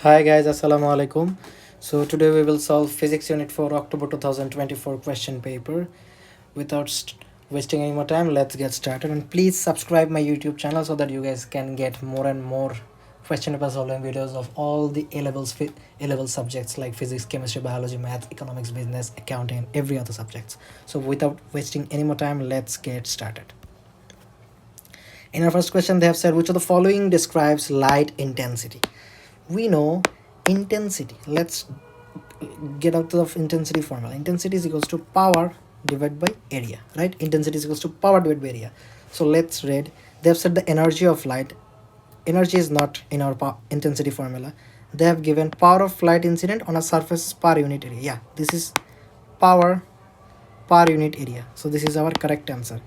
Hi guys, Assalamu alaikum. So today we will solve Physics Unit 4 October 2024 question paper. Without wasting any more time, let's get started. And please subscribe my YouTube channel so that you guys can get more and more question paper solving videos of all the A level subjects like physics, chemistry, biology, math, economics, business, accounting, and every other subjects. So without wasting any more time, let's get started. In our first question, they have said which of the following describes light intensity. We know intensity. Let's get out of intensity formula. Intensity is equals to power divided by area, right? Intensity is equals to power divided by area. So let's read. They have said the energy of light. Energy is not in our intensity formula. They have given power of light incident on a surface per unit area. Yeah, this is power per unit area. So this is our correct answer.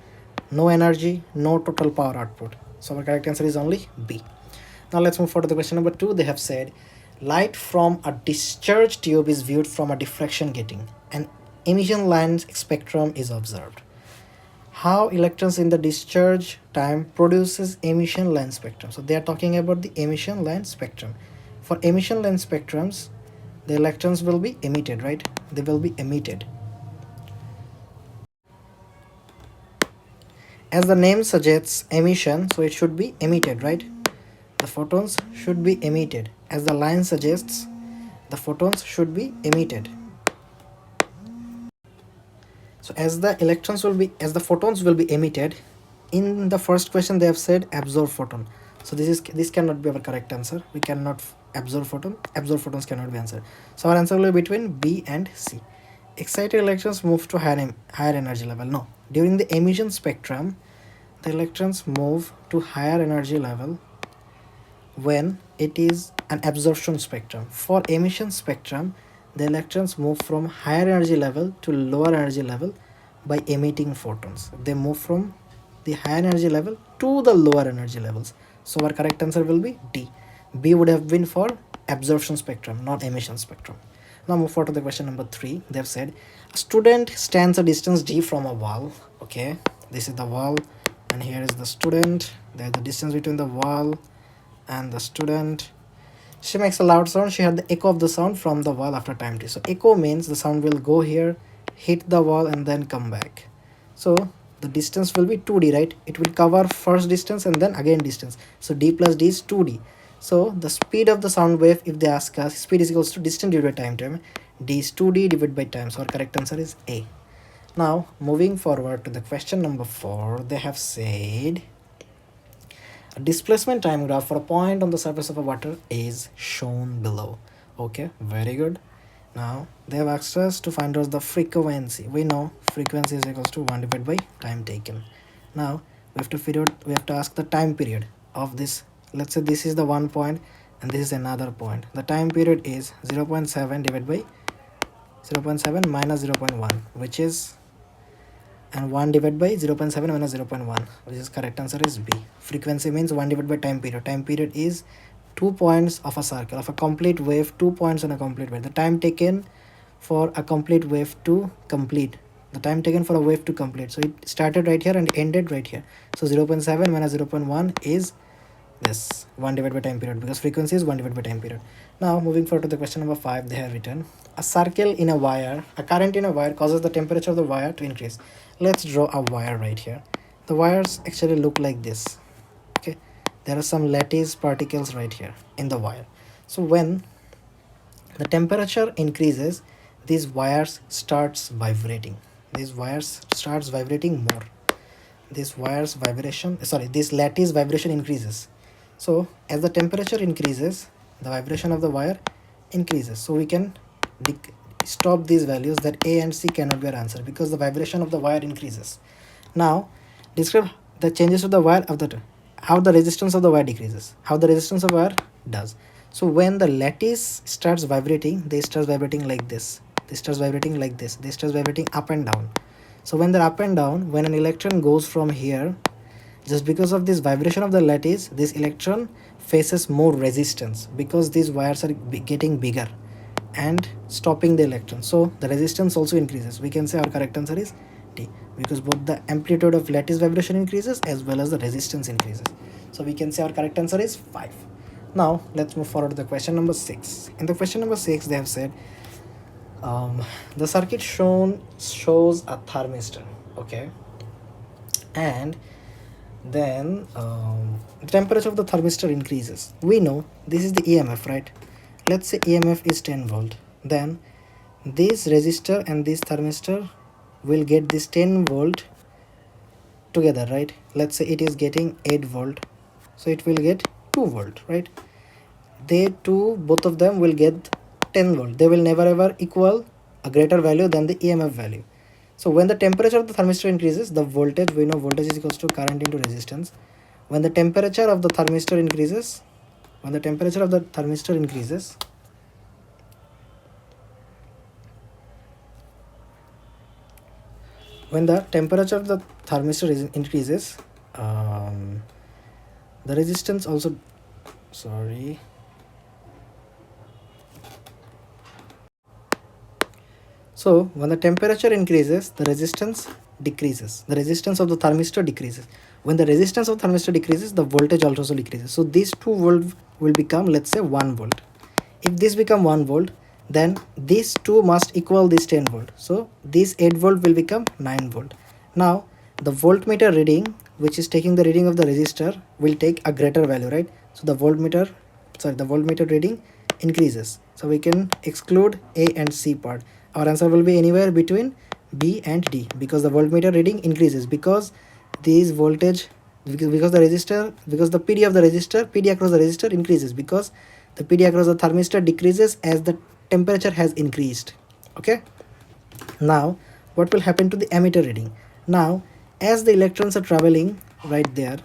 No energy, no total power output. So our correct answer is only B. Now let's move forward to the question number 2. They have said light from a discharge tube is viewed from a diffraction grating. An emission line spectrum is observed. How electrons in the discharge time produces emission line spectrum. So they are talking about the emission line spectrum. For emission line spectrums, the electrons will be emitted, right? They will be emitted. As the name suggests emission, so it should be emitted, right? The photons should be emitted. As the line suggests, the photons should be emitted. So as the photons will be emitted, in the first question they have said absorb photon. So this cannot be our correct answer. We cannot absorb photon. Absorb photons cannot be answered. So our answer will be between B and C. Excited electrons move to higher energy level. No. During the emission spectrum, the electrons move to higher energy level when it is an absorption spectrum. For emission spectrum, the electrons move from higher energy level to lower energy level by emitting photons. They move from the higher energy level to the lower energy levels. So our correct answer will be D. B would have been for absorption spectrum, not emission spectrum. Now move forward to the question number 3. They have said a student stands a distance d from a wall. Okay, this is the wall and here is the student. There's the distance between the wall and the student. She makes a loud sound. She had the echo of the sound from the wall after time t. So echo means the sound will go here, hit the wall and then come back. So the distance will be 2d, right? It will cover first distance and then again distance. So d plus d is 2d. So the speed of the sound wave, if they ask us, speed is equals to distance divided by time term. D is 2d divided by time. So our correct answer is A. Now moving forward to the question number 4, they have said a displacement time graph for a point on the surface of a water is shown below. Okay, very good. Now they have asked us to find out the frequency. We know frequency is equals to 1 divided by time taken. Now we have to ask the time period of this. Let's say this is the one point and this is another point. The time period is 0.7 divided by 0.7 minus 0.1, which is, and 1 divided by 0.7 minus 0.1, which is correct answer is B. Frequency means 1 divided by time period. Time period is 2 points of a circle, of a complete wave, 2 points on a complete wave. The time taken for a complete wave to complete. The time taken for a wave to complete. So it started right here and ended right here. So 0.7 minus 0.1 is this 1 divided by time period, because frequency is 1 divided by time period. Now moving forward to the question number 5, they have written a circle in a wire, a current in a wire causes the temperature of the wire to increase. Let's draw a wire right here. The wires actually look like this. Okay, there are some lattice particles right here in the wire. So when the temperature increases, these wires starts vibrating. These wires starts vibrating more. This lattice vibration increases. So as the temperature increases, the vibration of the wire increases. So we can stop these values, that A and C cannot be our answer because the vibration of the wire increases. Now describe the changes to the wire of how the resistance of the wire decreases, how the resistance of the wire does. So when the lattice starts vibrating, they start vibrating like this, they start vibrating like this, they start vibrating up and down. So when they're up and down, when an electron goes from here, just because of this vibration of the lattice, this electron faces more resistance because these wires are getting bigger and stopping the electron. So the resistance also increases. We can say our correct answer is D, because both the amplitude of lattice vibration increases as well as the resistance increases. So we can say our correct answer is 5. Now let's move forward to the question number 6. In the question number 6 they have said the circuit shows a thermistor, okay, and then the temperature of the thermistor increases. We know this is the EMF, right? Let's say EMF is 10 volt. Then this resistor and this thermistor will get this 10 volt together, right? Let's say it is getting 8 volt, so it will get 2 volt, right? They two, both of them will get 10 volt. They will never ever equal a greater value than the EMF value. So when the temperature of the thermistor increases, the voltage, we know voltage is equals to current into resistance. When the temperature of the thermistor increases, when the temperature of the thermistor increases, when the temperature of the thermistor increases, the resistance also, sorry, so when the temperature increases, the resistance decreases. The resistance of the thermistor decreases. When the resistance of thermistor decreases, the voltage also decreases. So these 2 volt will become, let's say, 1 volt. If this become 1 volt, then these 2 must equal this 10 volt. So this 8 volt will become 9 volt. Now the voltmeter reading, which is taking the reading of the resistor, will take a greater value, right? So the voltmeter reading increases. So we can exclude A and C part. Our answer will be anywhere between B and D, because the voltmeter reading increases because these voltage, because the resistor, because the PD of the resistor, PD across the resistor increases because the PD across the thermistor decreases as the temperature has increased. Okay, now what will happen to the ammeter reading? Now as the electrons are traveling right there,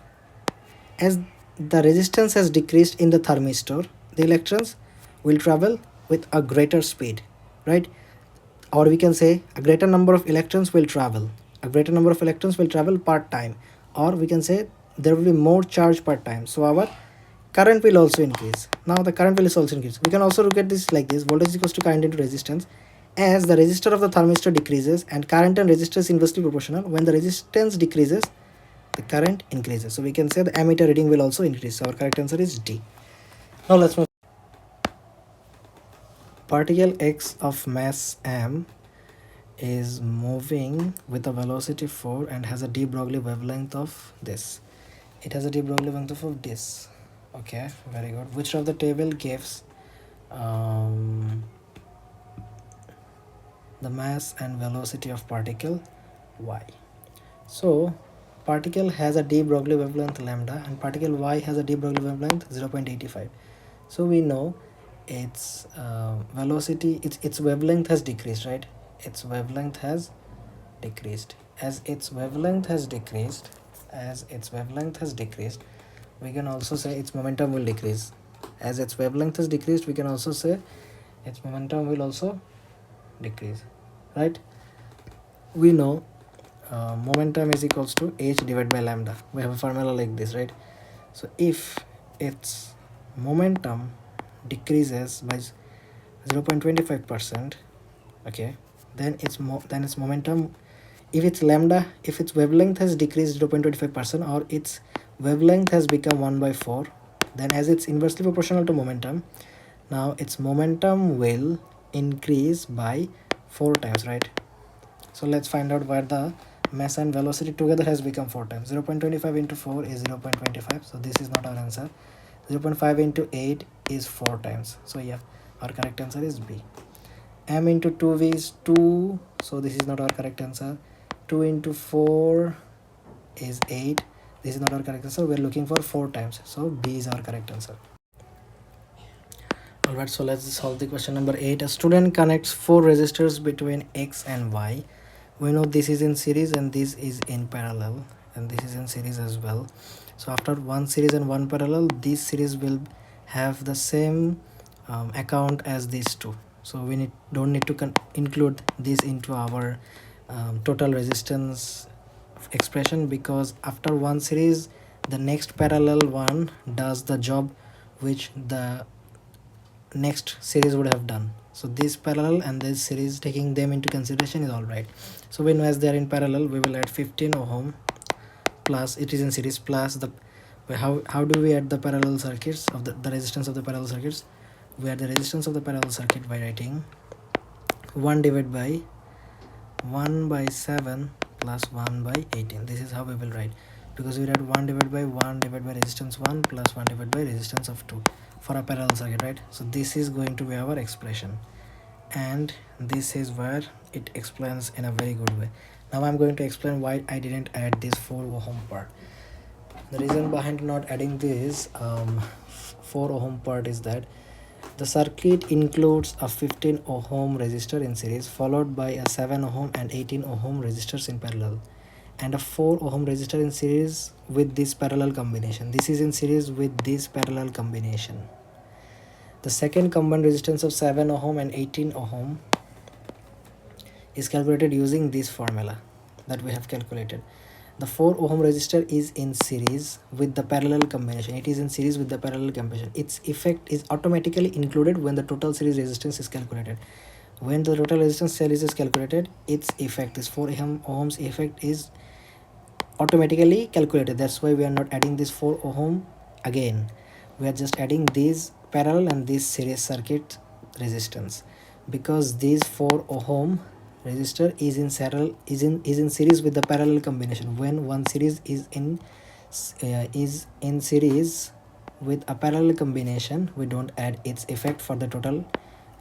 as the resistance has decreased in the thermistor, the electrons will travel with a greater speed, right? Or we can say a greater number of electrons will travel, per time, or we can say there will be more charge per time, so our current will also increase. Now the current will also increase. We can also look at this like this: voltage is equals to current into resistance. As the resistor of the thermistor decreases, and current and resistance is inversely proportional, when the resistance decreases, the current increases. So we can say the ammeter reading will also increase. So our correct answer is D. Now let's move. Particle X of mass m is moving with a velocity 4 and has a de Broglie wavelength of this. It has a de Broglie wavelength of this. Okay, very good. Which of the table gives the mass and velocity of particle y? So particle has a de Broglie wavelength lambda, and particle y has a de Broglie wavelength 0.85. So we know its velocity, its wavelength has decreased, right? Its wavelength has decreased. As its wavelength has decreased, we can also say its momentum will decrease. As its wavelength has decreased, we can also say its momentum will also decrease, right? We know momentum is equals to h divided by lambda. We have a formula like this, right? So if its momentum decreases by 0.25%, okay, then its momentum, if its wavelength has decreased 0.25%, or its wavelength has become 1/4, then as it's inversely proportional to momentum, now its momentum will increase by 4 times, right? So let's find out where the mass and velocity together has become 4 times. 0.25 into 4 is 0.25, so this is not our answer. 0.5 into 8 is 4 times, so yeah, our correct answer is B. M into 2V is 2, so this is not our correct answer. 2 into 4 is 8, this is not our correct answer. We're looking for 4 times, so B is our correct answer. Alright, so let's solve the question number 8. A student connects 4 resistors between X and Y. We know this is in series and this is in parallel, and this is in series as well. So after one series and one parallel, this series will have the same account as these two. So we don't need to include this into our total resistance expression, because after one series, the next parallel one does the job which the next series would have done. So this parallel and this series, taking them into consideration, is all right. So we know as they are in parallel, we will add 15 ohm plus, it is in series, plus the How do we add the parallel circuits of the resistance of the parallel circuits? We add the resistance of the parallel circuit by writing 1 divided by 1 by 7 plus 1 by 18. This is how we will write, because we write 1 divided by 1 divided by resistance 1 plus 1 divided by resistance of 2 for a parallel circuit, right? So this is going to be our expression, and this is where it explains in a very good way. Now I'm going to explain why I didn't add this 4 ohm part. The reason behind not adding this 4 ohm part is that the circuit includes a 15 ohm resistor in series, followed by a 7 ohm and 18 ohm resistors in parallel, and a 4 ohm resistor in series with this parallel combination. This is in series with this parallel combination. The second combined resistance of 7 ohm and 18 ohm is calculated using this formula that we have calculated. The 4 ohm resistor is in series with the parallel combination. It is in series with the parallel combination. Its effect is automatically included when the total series resistance is calculated. When the total resistance series is calculated, its effect is 4 ohms effect is automatically calculated. That's why we are not adding this 4 ohm again. We are just adding these parallel and this series circuit resistance, because this 4 ohm resistor is in series with the parallel combination. When one series is in series with a parallel combination, we don't add its effect for the total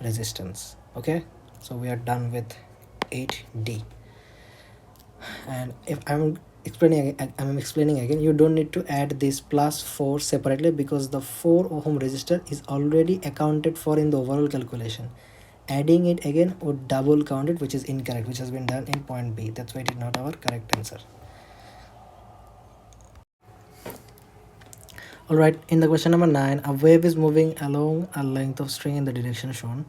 resistance. Okay, so we are done with 8D. And if I'm explaining again, you don't need to add this plus 4 separately, because the 4 ohm resistor is already accounted for in the overall calculation. Adding it again would double count it, which is incorrect, which has been done in point B. That's why it is not our correct answer. Alright, in the question number 9, a wave is moving along a length of string in the direction shown.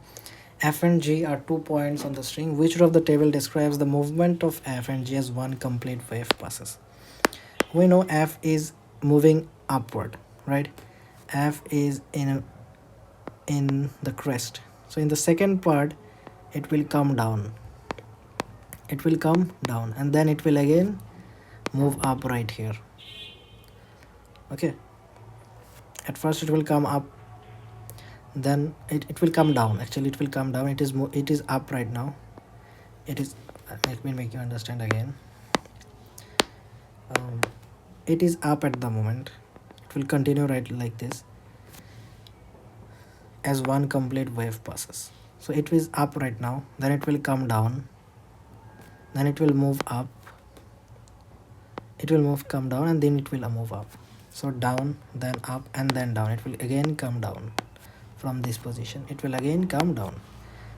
F and G are 2 points on the string. Which row of the table describes the movement of F and G as one complete wave passes? We know F is moving upward, right? F is in the crest. So in the second part, it will come down. It will come down, and then it will again move up right here. Okay. At first it will come up, then it will come down. Actually, it will come down. It is up right now. It is, let me make you understand again. It is up at the moment. It will continue right like this as one complete wave passes. So it is up right now, then it will come down, then it will move up, it will come down, and then it will move up. So down, then up, and then down. It will again come down from this position. It will again come down.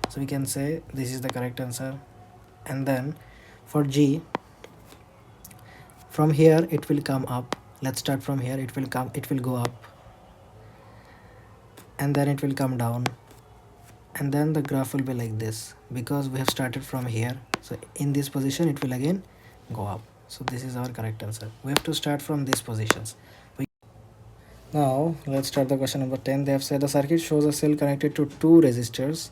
So we can say this is the correct answer. And then for G, from here it will come up. Let's start from here. It will go up, and then it will come down, and then the graph will be like this, because we have started from here. So in this position it will again go up. So this is our correct answer. We have to start from these positions. Now let's start the question number 10. They have said the circuit shows a cell connected to 2 resistors.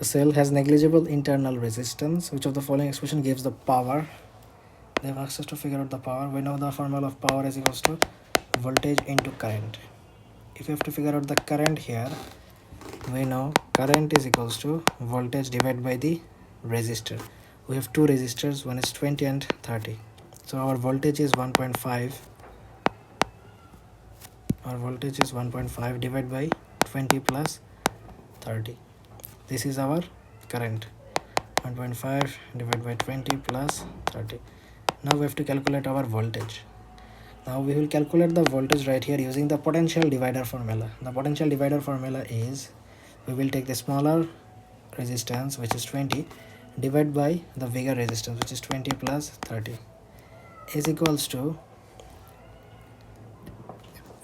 The cell has negligible internal resistance. Which of the following expression gives the power? They have asked us to figure out the power. We know the formula of power is equals to voltage into current. If you have to figure out the current here, we know current is equals to voltage divided by the resistor. We have 2 resistors, one is 20 and 30. So our voltage is 1.5. Our voltage is 1.5 divided by 20 plus 30. This is our current. 1.5 divided by 20 plus 30. Now we have to calculate our voltage. Now we will calculate the voltage right here using the potential divider formula. The potential divider formula is, we will take the smaller resistance, which is 20, divided by the bigger resistance, which is 20 plus 30, is equals to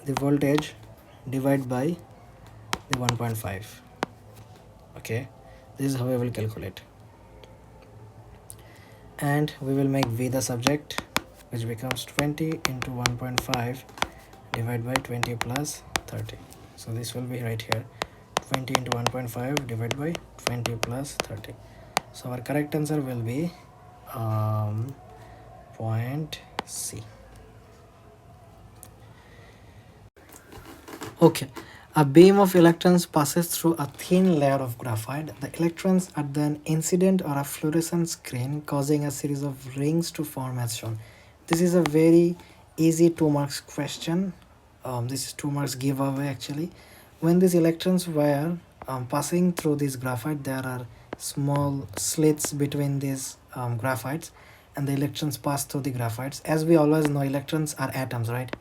the voltage divided by the 1.5. Okay, this is how we will calculate. And we will make V the subject, which becomes 20 into 1.5 divided by 20 plus 30. So this will be right here, 20 into 1.5 divided by 20 plus 30. So our correct answer will be point C. Okay. A beam of electrons passes through a thin layer of graphite. The electrons are then incident or a fluorescent screen, causing a series of rings to form as shown. This is a very easy 2 marks question. This is 2 marks giveaway actually. When these electrons were passing through this graphite, there are small slits between these graphites, and the electrons pass through the graphites. As we always know, electrons are atoms, right?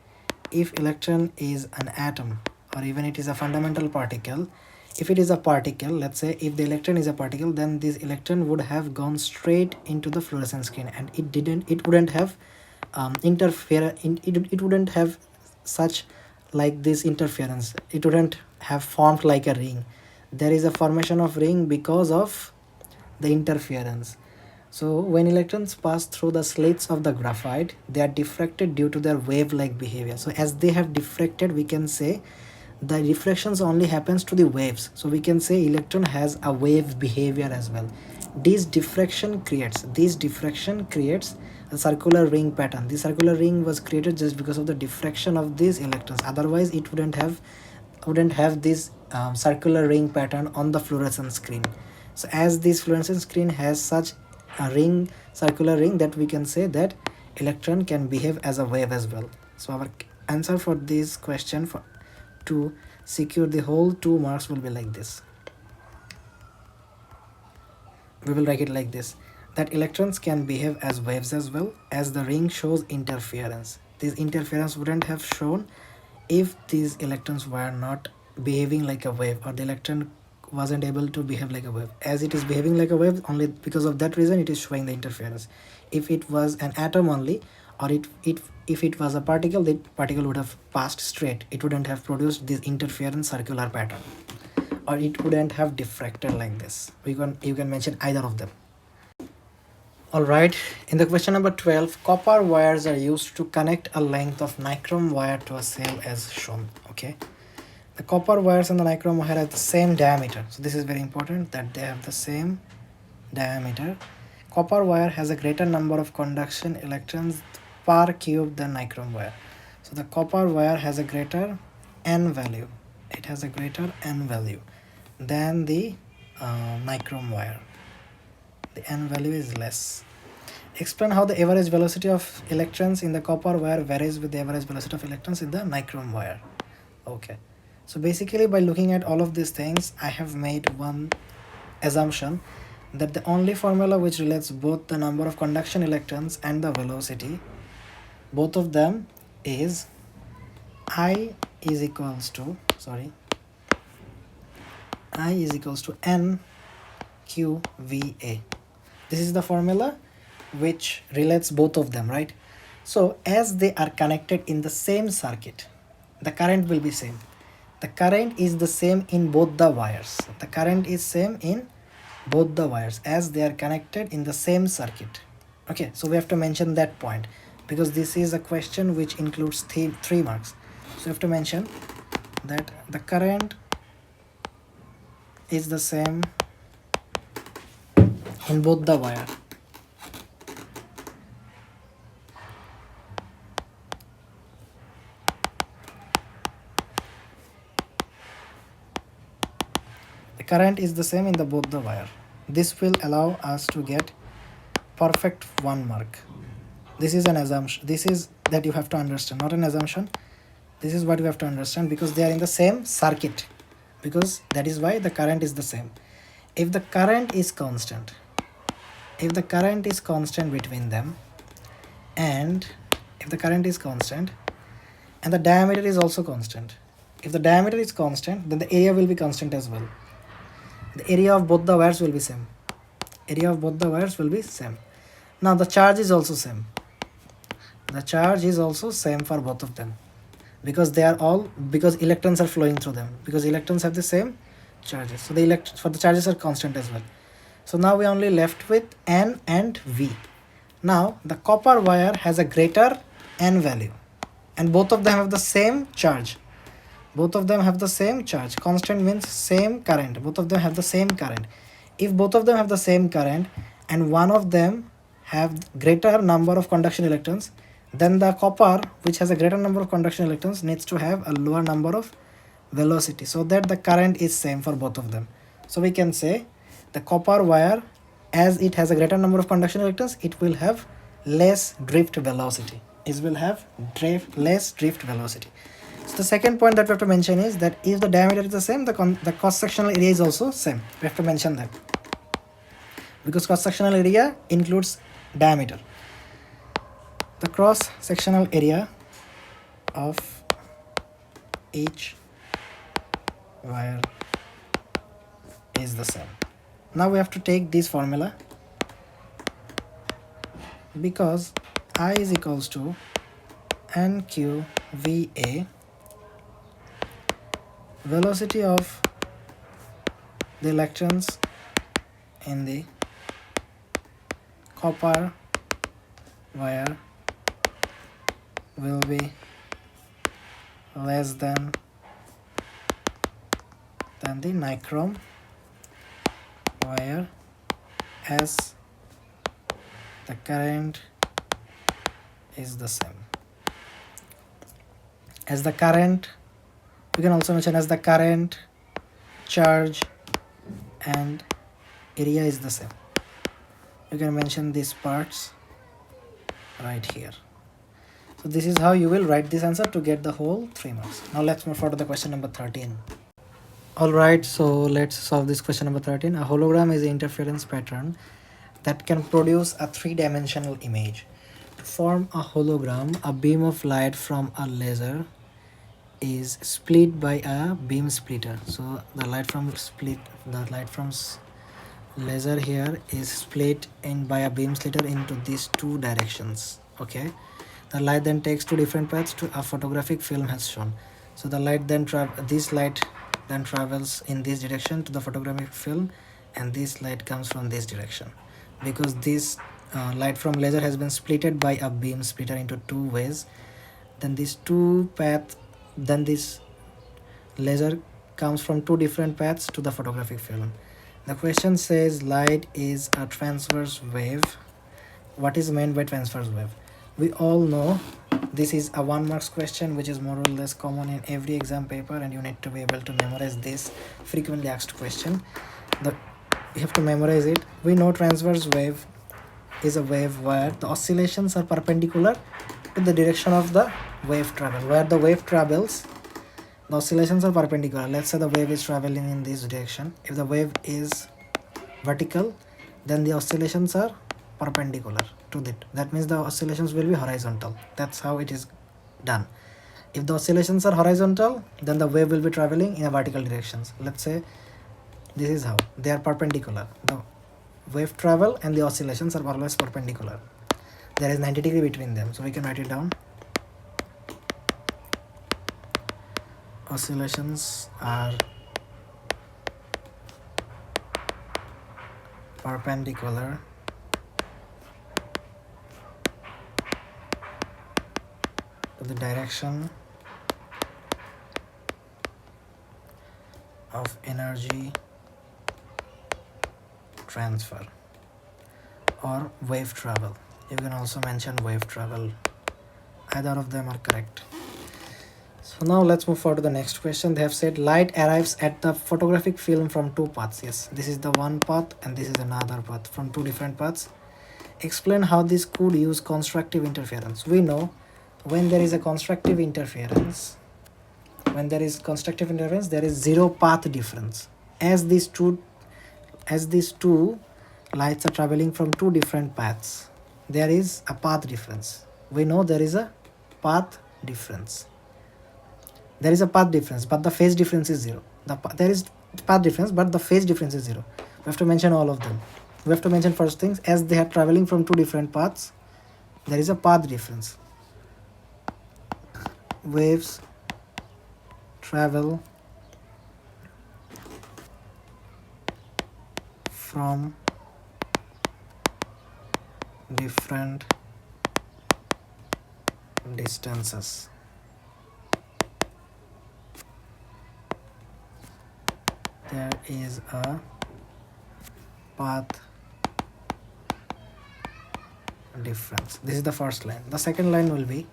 If electron is an atom, or even it is a fundamental particle, if it is a particle, let's say if the electron is a particle, then this electron would have gone straight into the fluorescent screen, and it wouldn't have it wouldn't have such like this interference. It wouldn't have formed like a ring. There is a formation of ring because of the interference. So when electrons pass through the slits of the graphite, they are diffracted due to their wave-like behavior. So as they have diffracted, we can say the refractions only happens to the waves. So we can say electron has a wave behavior as well. This diffraction creates a circular ring pattern. This circular ring was created just because of the diffraction of these electrons. Otherwise, it wouldn't have this circular ring pattern on the fluorescent screen. So as this fluorescent screen has such a ring, circular ring, that we can say that electron can behave as a wave as well. So our answer for this question to secure the whole 2 marks will be like this. We will write it like this, that electrons can behave as waves as well, as the ring shows interference. This interference wouldn't have shown if these electrons were not behaving like a wave, or the electron wasn't able to behave like a wave. As it is behaving like a wave, only because of that reason it is showing the interference. If it was an atom only, or if it was a particle, the particle would have passed straight. It wouldn't have produced this interference circular pattern, or it wouldn't have diffracted like this. You can mention either of them. Alright, in the question number 12, copper wires are used to connect a length of nichrome wire to a cell as shown. Okay, the copper wires and the nichrome wire have the same diameter. So this is very important, that they have the same diameter. Copper wire has a greater number of conduction electrons per cube than nichrome wire. So the copper wire has a greater N value. It has a greater N value than the nichrome wire. The N value is less. Explain how the average velocity of electrons in the copper wire varies with the average velocity of electrons in the nichrome wire. Okay, so basically by looking at all of these things, I have made one assumption, that the only formula which relates both the number of conduction electrons and the velocity, both of them, is I is equals to N QVA. This is the formula which relates both of them, right? So as they are connected in the same circuit, the current will be same. The current is the same in both the wires. The current is same in both the wires as they are connected in the same circuit. Okay, so we have to mention that point, because this is a question which includes 3 marks. So we have to mention that the current is the same in both the wire. The current is the same in both the wire. This will allow us to get perfect 1 mark. This is an assumption. This is that you have to understand, not an assumption. This is what you have to understand, because they are in the same circuit, because that is why the current is the same. If the current is constant, between them, and if the current is constant and the diameter is also constant, if the diameter is constant, then the area will be constant as well. The area of both the wires will be same. Now the charge is also same. For both of them, because because electrons are flowing through them, because electrons have the same charges. So the charges are constant as well. So now we are only left with N and V. Now the copper wire has a greater N value, and both of them have the same charge. Constant means same current. Both of them have the same current. If both of them have the same current and one of them have greater number of conduction electrons, then the copper, which has a greater number of conduction electrons, needs to have a lower number of velocity, so that the current is same for both of them. So we can say the copper wire, as it has a greater number of conduction electrons, it will have less drift velocity. It will have less drift velocity. So the second point that we have to mention is that if the diameter is the same, the cross-sectional area is also same. We have to mention that, because cross-sectional area includes diameter. The cross-sectional area of each wire is the same. Now we have to take this formula, because I is equals to NQVA, velocity of the electrons in the copper wire will be less than the nichrome wire, as the current is the same. As the current, we can also mention as the current, charge and area is the same. You can mention these parts right here. So this is how you will write this answer to get the whole 3 marks. Now let's move forward to the question number 13. Alright, so let's solve this question number 13. A hologram is an interference pattern that can produce a 3-dimensional image. To form a hologram, a beam of light from a laser is split by a beam splitter. So the light from laser here is split in by a beam splitter into these 2 directions. Okay, the light then takes 2 different paths to a photographic film has shown. So the light then this light then travels in this direction to the photographic film, and this light comes from this direction. Because this light from laser has been splitted by a beam splitter into 2 ways, then these 2 paths, then this laser comes from 2 different paths to the photographic film. The question says light is a transverse wave. What is meant by transverse wave? We all know this is a 1 marks question, which is more or less common in every exam paper, and you need to be able to memorize this frequently asked question. You have to memorize it. We know transverse wave is a wave where the oscillations are perpendicular to the direction of the wave travel. Where the wave travels, the oscillations are perpendicular. Let's say the wave is traveling in this direction. If the wave is vertical, then the oscillations are perpendicular to it. That means the oscillations will be horizontal. That's how it is done. If the oscillations are horizontal, then the wave will be traveling in a vertical directions. Let's say this is how they are perpendicular. The wave travel and the oscillations are always perpendicular. There is 90 degrees between them, so we can write it down. Oscillations are perpendicular to the direction of energy transfer or wave travel. You can also mention wave travel. Either of them are correct. So now let's move forward to the next question. They have said light arrives at the photographic film from 2 paths. Yes, this is the one path and this is another path, from 2 different paths. Explain how this could use constructive interference. We know when there is a constructive interference, there is 0 path difference. As these two lights are traveling from 2 different paths, there is a path difference. We know there is a path difference. There is a path difference, but the phase difference is 0. There is path difference, but the phase difference is 0. We have to mention all of them. We have to mention first things, as they are traveling from 2 different paths, there is a path difference. Waves travel from different distances. There is a path difference. This is the first line. The second line will be,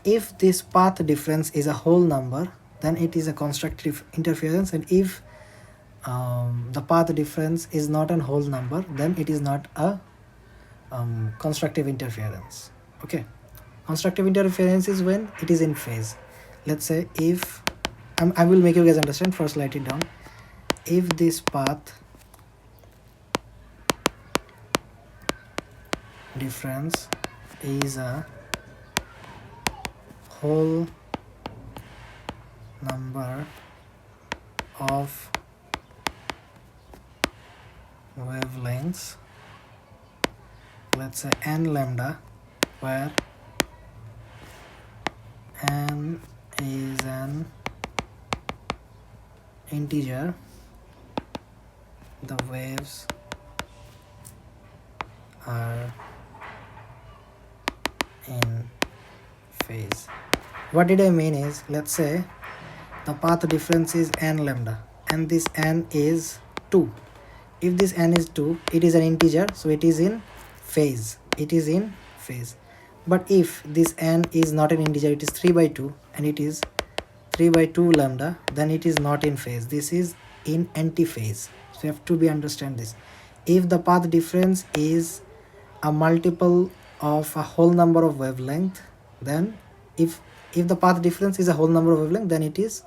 if this path difference is a whole number, then it is a constructive interference. And if the path difference is not a whole number, then it is not a constructive interference. Okay, constructive interference is when it is in phase. Let's say if I will make you guys understand, first write it down. If this path difference is a whole number of wavelengths, let's say n lambda, where n is an integer, the waves are in phase. What did I mean is, let's say the path difference is n lambda and this n is 2. If this n is 2, it is an integer, so it is in phase. It is in phase. But if this n is not an integer, it is 3 by 2 and it is 3 by 2 lambda, then it is not in phase. This is in anti-phase. So you have to be understand this. If the path difference is a multiple of a whole number of wavelength, then if the path difference is a whole number of wavelength, then it is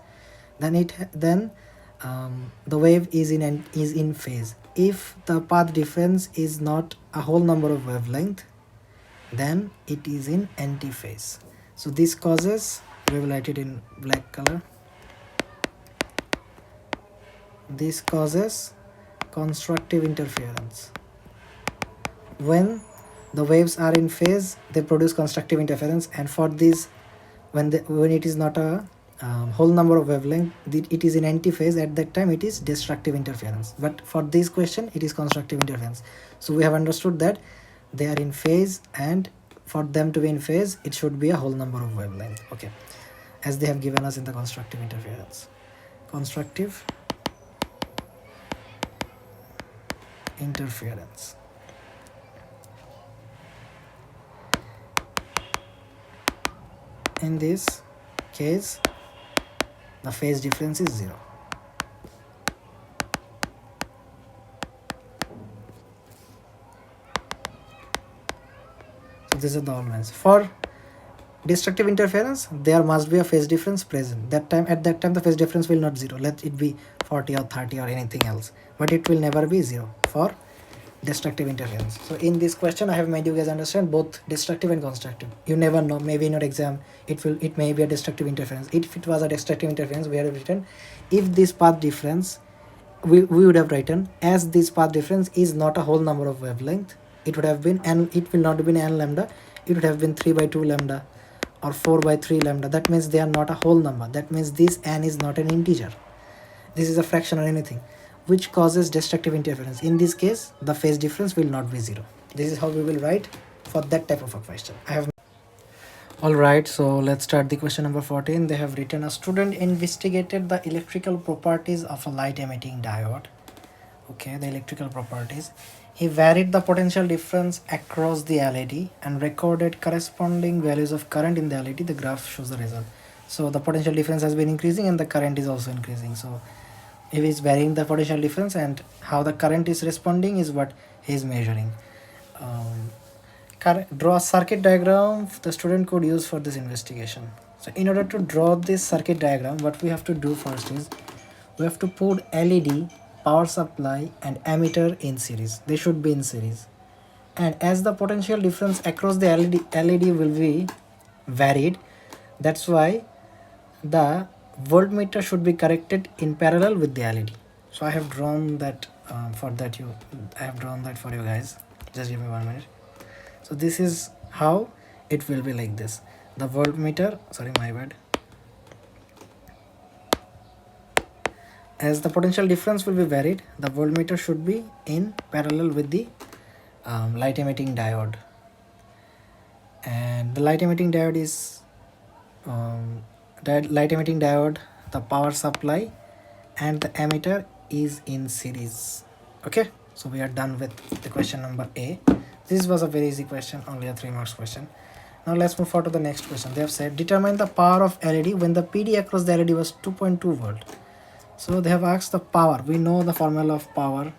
then the wave is in phase. If the path difference is not a whole number of wavelength, then it is in anti-phase. So this causes, we will write it in black color, this causes constructive interference. When the waves are in phase, they produce constructive interference, and for this, when it is not a whole number of wavelength, it is in anti-phase. At that time it is destructive interference, but for this question it is constructive interference. So we have understood that they are in phase, and for them to be in phase it should be a whole number of wavelength. Okay, as they have given us in the constructive interference. Constructive interference. In this case, the phase difference is 0. So this is the always. For destructive interference, there must be a phase difference present. At that time the phase difference will not 0. Let it be 40 or 30 or anything else, but it will never be 0 for destructive interference. So in this question I have made you guys understand both destructive and constructive. You never know, maybe in your exam it may be a destructive interference. If it was a destructive interference, we have written, if this path difference, we would have written, as this path difference is not a whole number of wavelength, it would have been, and it will not have been n lambda, it would have been 3 by 2 lambda or 4 by 3 lambda. That means they are not a whole number. That means this n is not an integer, this is a fraction or anything, which causes destructive interference. In this case, the phase difference will not be 0. This is how we will write for that type of a question. Alright, so let's start the question number 14. They have written, a student investigated the electrical properties of a light emitting diode. Okay, the electrical properties. He varied the potential difference across the LED and recorded corresponding values of current in the LED. The graph shows the result. So the potential difference has been increasing and the current is also increasing. So if he's varying the potential difference, and how the current is responding is what he is measuring. Draw a circuit diagram the student could use for this investigation. So in order to draw this circuit diagram, what we have to do first is, we have to put LED, power supply and emitter in series. They should be in series. And as the potential difference across the LED will be varied, that's why the voltmeter should be connected in parallel with the LED. So I have drawn that I have drawn that for you guys. Just give me 1 minute. So this is how it will be, like this. The voltmeter, sorry, my bad. As the potential difference will be varied, the voltmeter should be in parallel with the light emitting diode. And the light emitting diode is the power supply and the emitter is in series. Okay, so we are done with the question number A. This was a very easy question, only a 3 marks question. Now let's move forward to the next question. They have said determine the power of LED when the PD across the LED was 2.2 volt. So they have asked the power. We know the formula of power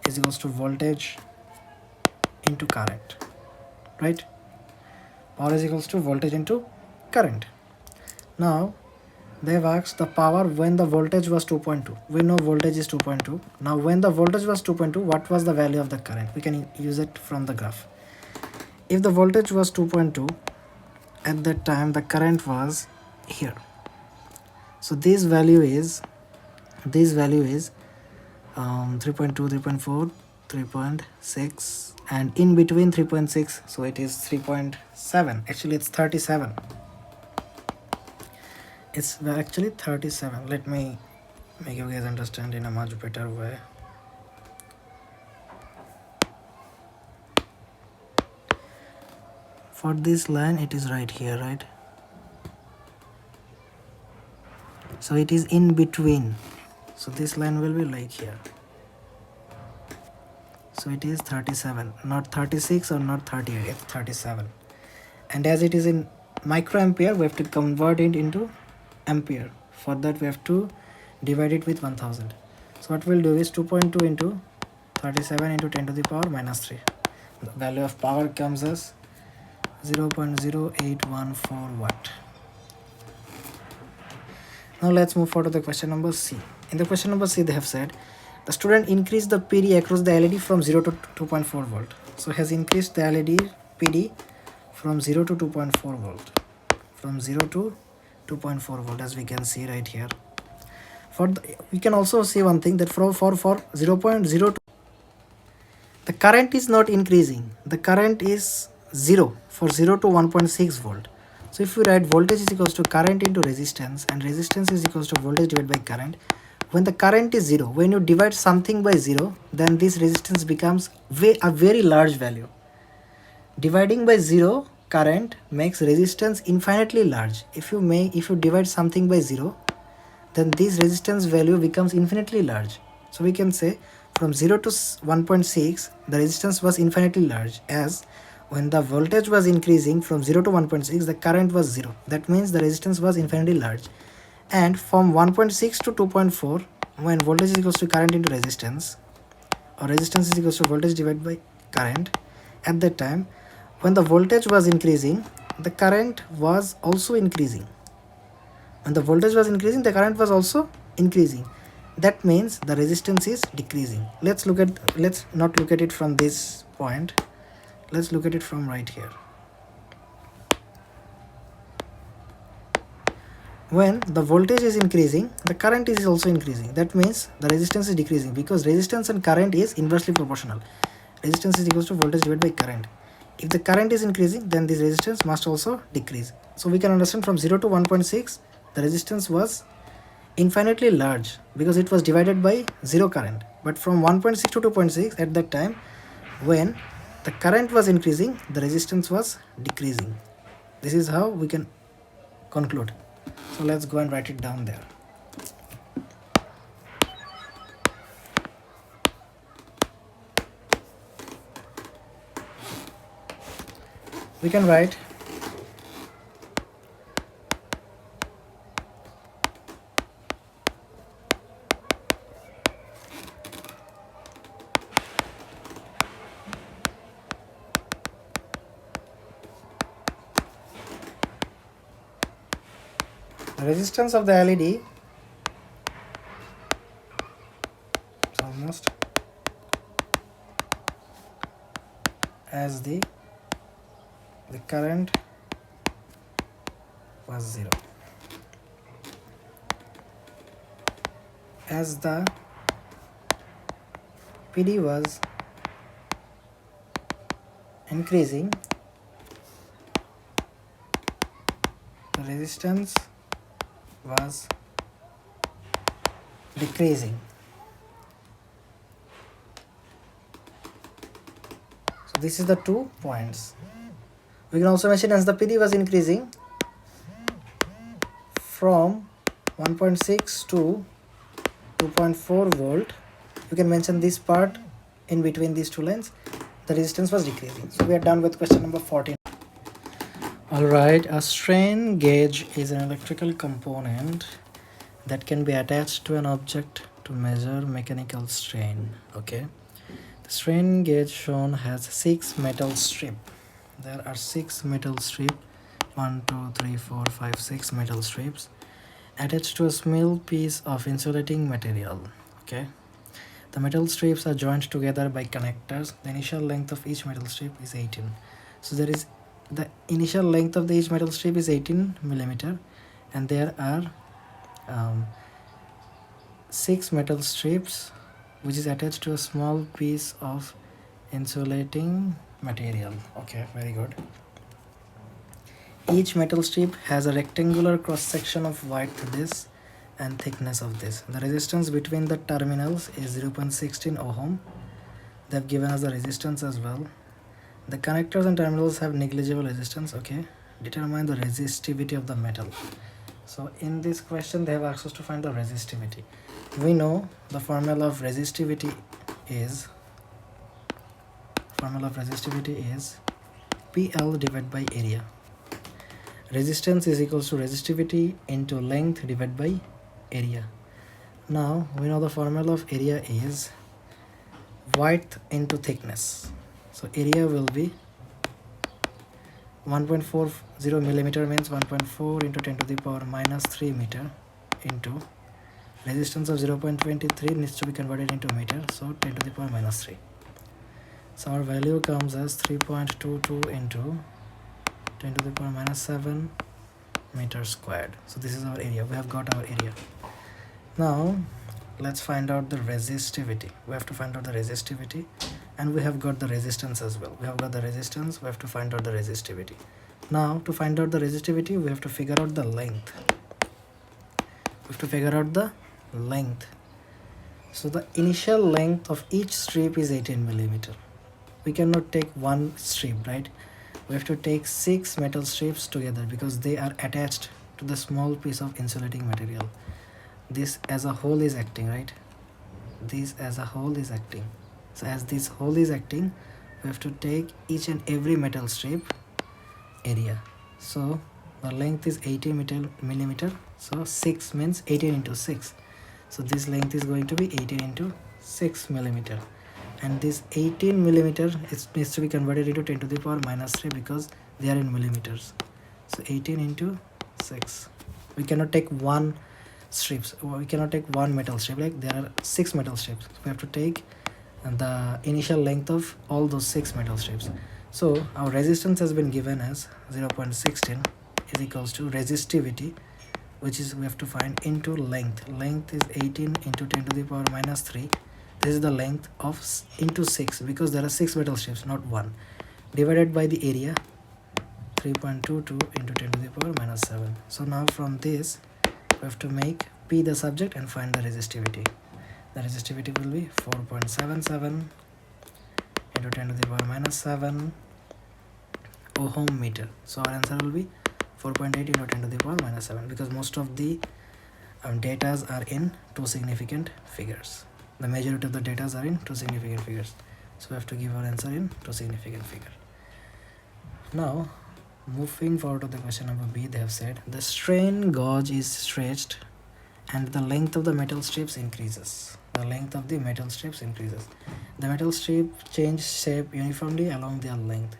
is equals to voltage into current, right? Power is equals to voltage into current. Now they have asked the power when the voltage was 2.2. We know voltage is 2.2. Now when the voltage was 2.2, what was the value of the current? We can use it from the graph. If the voltage was 2.2, at that time the current was here. So this value is 3.2, 3.4, 3.6, and in between 3.6, so it is 3.7. Actually it's 37. It's actually 37. Let me make you guys understand in a much better way. For this line it is right here, right? So it is in between. So this line will be like here. So it is 37, not 36 or not 38, it's 37. And as it is in microampere, we have to convert it into ampere. For that we have to divide it with 1000. So what we'll do is 2.2 into 37 into 10 to the power minus 3. The value of power comes as 0.0814 watt. Now let's move forward to the question number C. In the question number C, they have said the student increased the PD across the LED from 0 to 2.4 volt. So has increased the LED PD from 0 to 2.4 volt. From 0 to 2.4 volt, as we can see right here. We can also see one thing, that for 0.02, the current is not increasing. The current is 0 for 0 to 1.6 volt. So if we write voltage is equals to current into resistance, and resistance is equals to voltage divided by current, when the current is 0, when you divide something by 0, then this resistance becomes a very large value. Dividing by 0 current makes resistance infinitely large. If you divide something by 0, then this resistance value becomes infinitely large. So we can say from 0 to 1.6, the resistance was infinitely large, as when the voltage was increasing from 0 to 1.6, the current was 0. That means the resistance was infinitely large. And from 1.6 to 2.4, when voltage is equals to current into resistance, or resistance is equals to voltage divided by current, at that time, when the voltage was increasing, the current was also increasing. When the voltage was increasing, the current was also increasing. That means the resistance is decreasing. Let's not look at it from this point. Let's look at it from right here. When the voltage is increasing, the current is also increasing. That means the resistance is decreasing, because resistance and current is inversely proportional. Resistance is equals to voltage divided by current. If the current is increasing, then this resistance must also decrease. So we can understand from 0 to 1.6, the resistance was infinitely large because it was divided by 0 current. But from 1.6 to 2.6, at that time, when the current was increasing, the resistance was decreasing. This is how we can conclude. So let's go and write it down there. We can write the resistance of the LED is almost as the current was 0. As the PD was increasing, the resistance was decreasing. So this is the 2 points. We can also mention as the PD was increasing from 1.6 to 2.4 volt. You can mention this part in between these two lines. The resistance was decreasing. So we are done with question number 14. Alright, a strain gauge is an electrical component that can be attached to an object to measure mechanical strain. Okay, the strain gauge shown has 6 metal strips. There are 6 metal strips, 1, 2, 3, 4, 5, 6 metal strips attached to a small piece of insulating material. Okay, the metal strips are joined together by connectors. The initial length of each metal strip is 18. So there is the initial length of each metal strip is 18 millimeter, and there are 6 metal strips which is attached to a small piece of insulating material. Okay, very good. Each metal strip has a rectangular cross section of width this and thickness of this. The resistance between the terminals is 0.16 ohm. They've given us the resistance as well. The connectors and terminals have negligible resistance. Okay, determine the resistivity of the metal. So in this question they have asked us to find the resistivity. We know the formula of resistivity is PL divided by area. Resistance is equals to resistivity into length divided by area. Now we know the formula of area is width into thickness. So area will be 1.40 millimeter means 1.4 into 10 to the power minus 3 meter into resistance of 0.23 needs to be converted into meter, so 10 to the power minus 3. So our value comes as 3.22 into 10 to the power minus 7 meter squared. So this is our area. We have got our area. Now let's find out the resistivity. We have to find out the resistivity, and we have got the resistance as well. We have got the resistance, we have to find out the resistivity. Now to find out the resistivity, we have to figure out the length. So the initial length of each strip is 18 millimeter. We cannot take one strip, right? We have to take 6 metal strips together because they are attached to the small piece of insulating material. This as a whole is acting, right? This as a whole is acting. So as this whole is acting, we have to take each and every metal strip area. So the length is 18 millimeter. So 6 means 18 into 6. So this length is going to be 18 into 6 millimeter. And this 18 millimeter needs to be converted into 10 to the power minus 3 because they are in millimeters. So 18 into 6. We cannot take one strips. We cannot take one metal strip. Like there are 6 metal strips. So we have to take the initial length of all those 6 metal strips. So our resistance has been given as 0.16 is equals to resistivity, which is we have to find into length. Length is 18 into 10 to the power minus 3. This is the length of into 6 because there are 6 metal strips, not 1, divided by the area 3.22 into 10 to the power minus 7. So now from this we have to make P the subject and find the resistivity. The resistivity will be 4.77 into 10 to the power minus 7 ohm meter. So our answer will be 4.8 into 10 to the power minus 7 because most of the datas are in two significant figures. The majority of the datas are in two significant figures. So we have to give our answer in two significant figure. Now moving forward to the question number B, they have said the strain gauge is stretched and the length of the metal strips increases. The metal strip change shape uniformly along their length.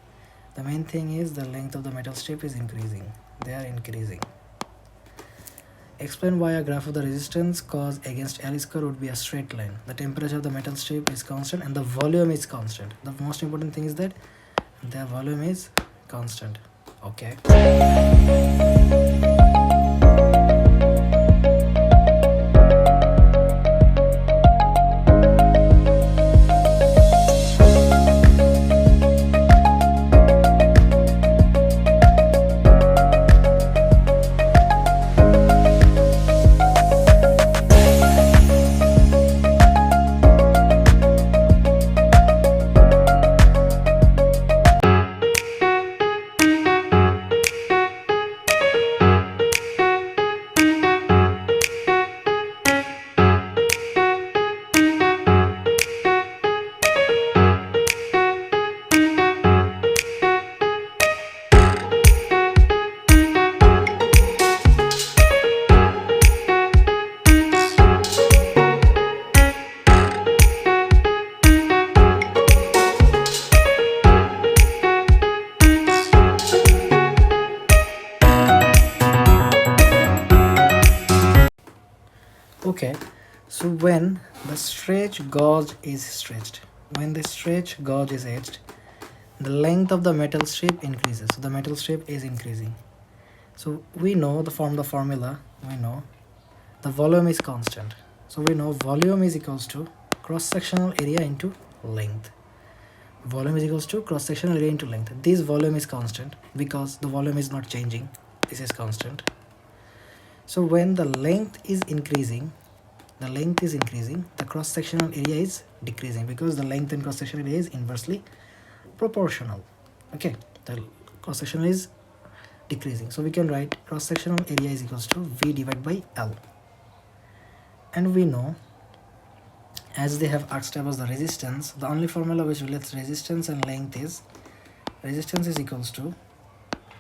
The main thing is the length of the metal strip is increasing. They are increasing. Explain why a graph of the resistance cause against L square would be a straight line. The temperature of the metal strip is constant and the volume is constant. The most important thing is that the volume is constant. Okay. Okay, so when the stretch gauge is stretched, when the stretch gauge is etched, the length of the metal strip increases. So the metal strip is increasing. So we know the formula, we know the volume is constant. So we know volume is equals to cross-sectional area into length. Volume is equals to cross-sectional area into length. This volume is constant because the volume is not changing. This is constant. So when the length is increasing, the cross-sectional area is decreasing because the length and cross-sectional area is inversely proportional. Okay, the cross-sectional is decreasing. So we can write cross-sectional area is equals to V divided by L. And we know, as they have asked about the resistance, the only formula which relates resistance and length is resistance is equals to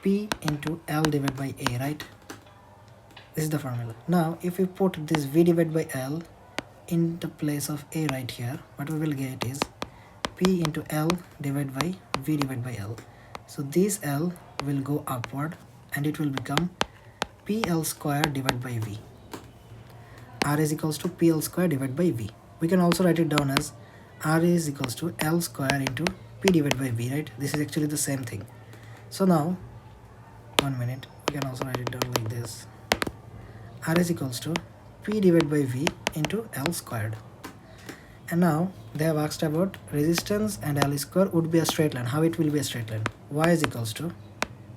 P into L divided by A, right? This is the formula. Now if we put this V divided by L in the place of A right here, what we will get is P into L divided by V divided by L. So this L will go upward and it will become PL square divided by V. R is equals to PL square divided by V. We can also write it down as R is equals to L square into P divided by V, right? This is actually the same thing. So now, 1 minute, we can also write it down like this. R is equals to P divided by V into L squared. And now they have asked about resistance and L square would be a straight line. How it will be a straight line? Y is equals to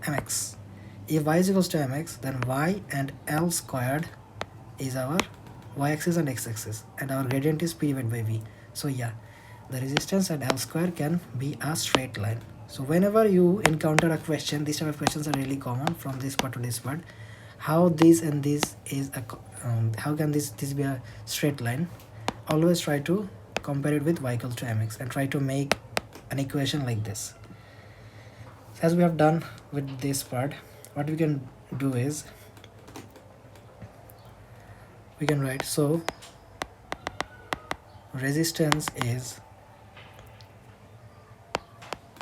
mx. If y is equals to mx, then y and L squared is our y-axis and x-axis, and our gradient is P divided by V. So yeah, the resistance and L square can be a straight line. So whenever you encounter a question, these type of questions are really common from this part to this part. How this and this is a how can this be a straight line? Always try to compare it with y equals to mx and try to make an equation like this. As we have done with this part, what we can do is we can write, so resistance is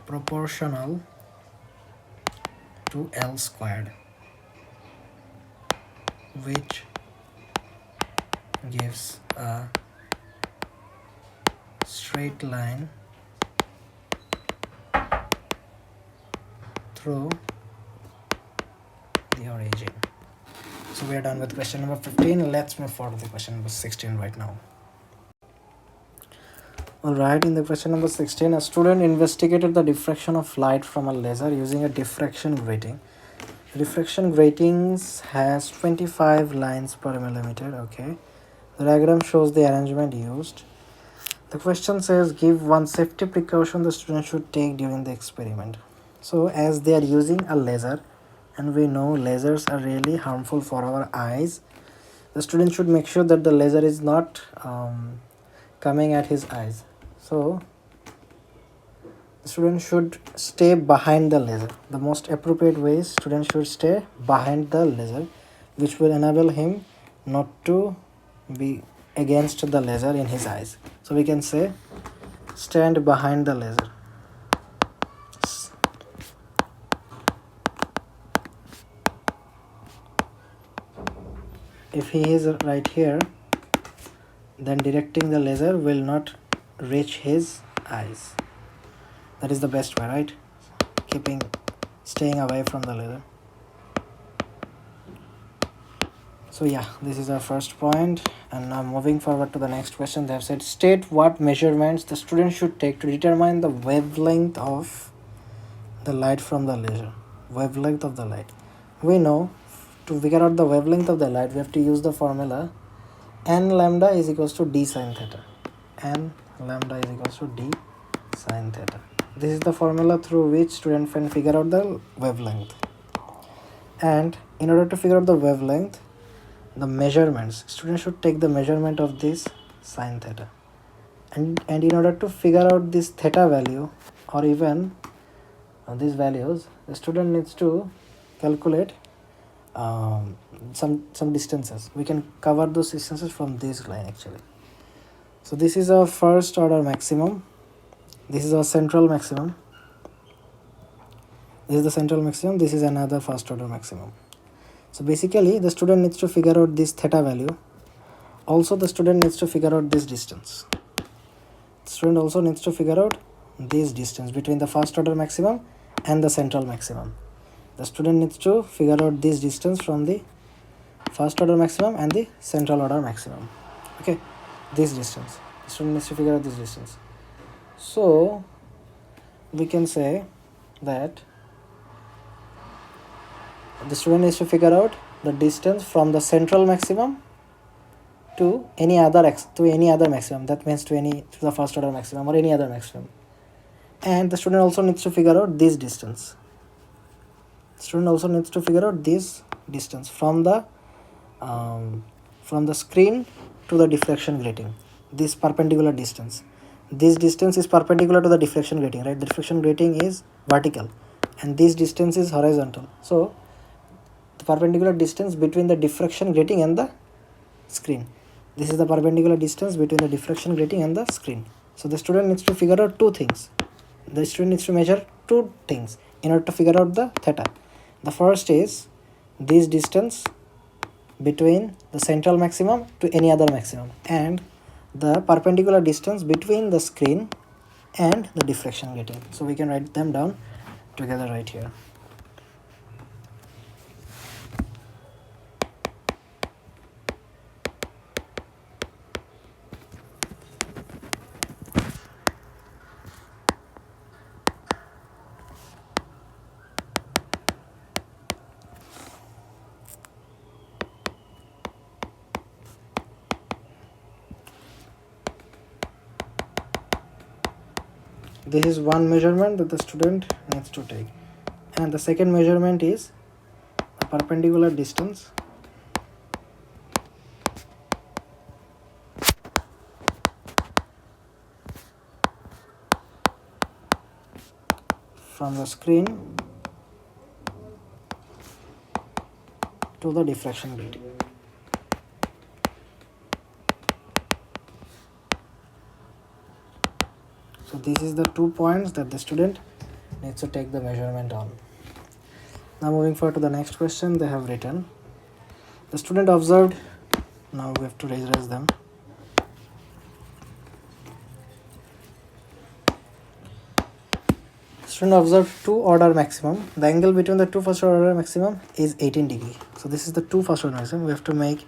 proportional to L squared, which gives a straight line through the origin. So we are done with question number 15. Let's move forward to the question number 16 right now. Alright, in the question number 16, a student investigated the diffraction of light from a laser using a diffraction grating. Diffraction gratings has 25 lines per millimeter. Okay, the diagram shows the arrangement used. The question says give one safety precaution the student should take during the experiment. So as they are using a laser, and we know lasers are really harmful for our eyes, the student should make sure that the laser is not coming at his eyes. So the student should stay behind the laser. The most appropriate way is student should stay behind the laser, which will enable him not to be against the laser in his eyes. So we can say stand behind the laser. If he is right here, then directing the laser will not reach his eyes. That is the best way, right? Staying away from the laser. So yeah, this is our first point. And now moving forward to the next question, they have said state what measurements the student should take to determine the wavelength of the light from the laser. Wavelength of the light. We know to figure out the wavelength of the light, we have to use the formula n lambda is equals to d sine theta. N lambda is equals to d sine theta. This is the formula through which student can figure out the wavelength. And in order to figure out the wavelength, the measurements, student should take the measurement of this sine theta. And in order to figure out this theta value or even these values, the student needs to calculate some distances. We can cover those distances from this line actually. So this is our first order maximum. This is our central maximum. This is the central maximum. This is another first order maximum. So basically the student needs to figure out this theta value also the student needs to figure out this distance. The student also needs to figure out this distance between the first order maximum and the central maximum. The student needs to figure out this distance from the first order maximum and the central order maximum. Okay, this distance. The student needs to figure out this distance. So we can say that the student needs to figure out the distance from the central maximum to any other maximum. That means to the first order maximum or any other maximum. And the student also needs to figure out this distance. Student also needs to figure out this distance from the screen to the diffraction grating. This perpendicular distance. This distance is perpendicular to the diffraction grating, right? The diffraction grating is vertical and this distance is horizontal. So the perpendicular distance between the diffraction grating and the screen. This is the perpendicular distance between the diffraction grating and the screen. So the student needs to figure out two things. The student needs to measure two things in order to figure out the theta. The first is this distance between the central maximum to any other maximum and the perpendicular distance between the screen and the diffraction grating. So we can write them down together right here. This is one measurement that the student needs to take, and the second measurement is the perpendicular distance from the screen to the diffraction grating. So this is the 2 points that the student needs to take the measurement on. Now moving forward to the next question, they have written, the student observed, now we have to erase them. Student observed 2 order maximum. The angle between the 2 first order maximum is 18 degree. So this is the 2 first order maximum. We have to make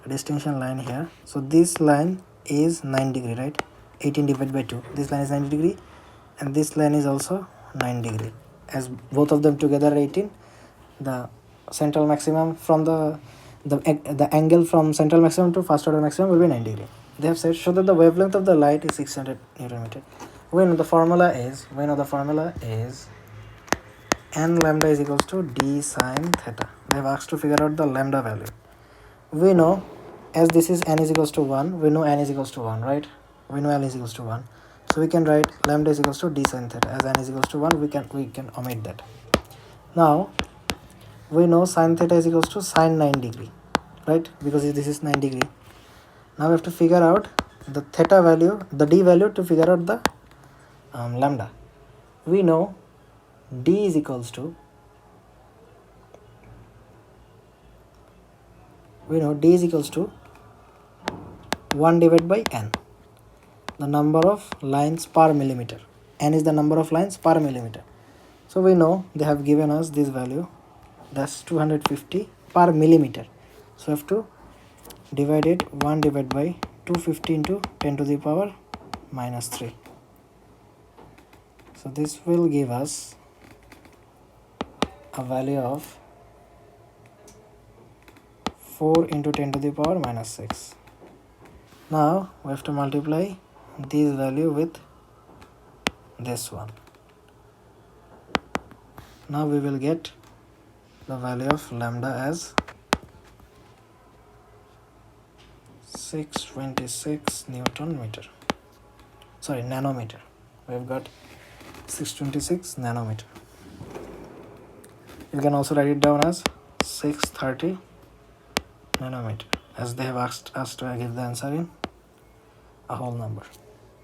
a distinction line here. So this line is 9 degree, right? 18 divided by 2. This line is 90 degree and this line is also 9 degree. As both of them together are 18, the central maximum from the angle from central maximum to first order maximum will be 9 degree. They have said show that the wavelength of the light is 600 Newton meter. We know the formula is n lambda is equals to d sine theta. They have asked to figure out the lambda value. We know as this is n is equals to 1, we know n is equals to 1, right? We know n is equals to 1. So we can write lambda is equals to d sine theta. As n is equals to 1, we can omit that. Now we know sine theta is equals to sine 9 degree, right? Because this is 9 degree. Now we have to figure out the theta value, the d value, to figure out the lambda. We know d is equals to 1 divided by n, the number of lines per millimeter. N is the number of lines per millimeter. So we know they have given us this value, that's 250 per millimeter. So we have to divide it 1 divided by 250 into 10 to the power minus 3. So this will give us a value of 4 into 10 to the power minus 6. Now we have to multiply this value with this one. Now we will get the value of lambda as 626 nanometer. We have got 626 nanometer. You can also write it down as 630 nanometer, as they have asked us to give the answer in a whole number.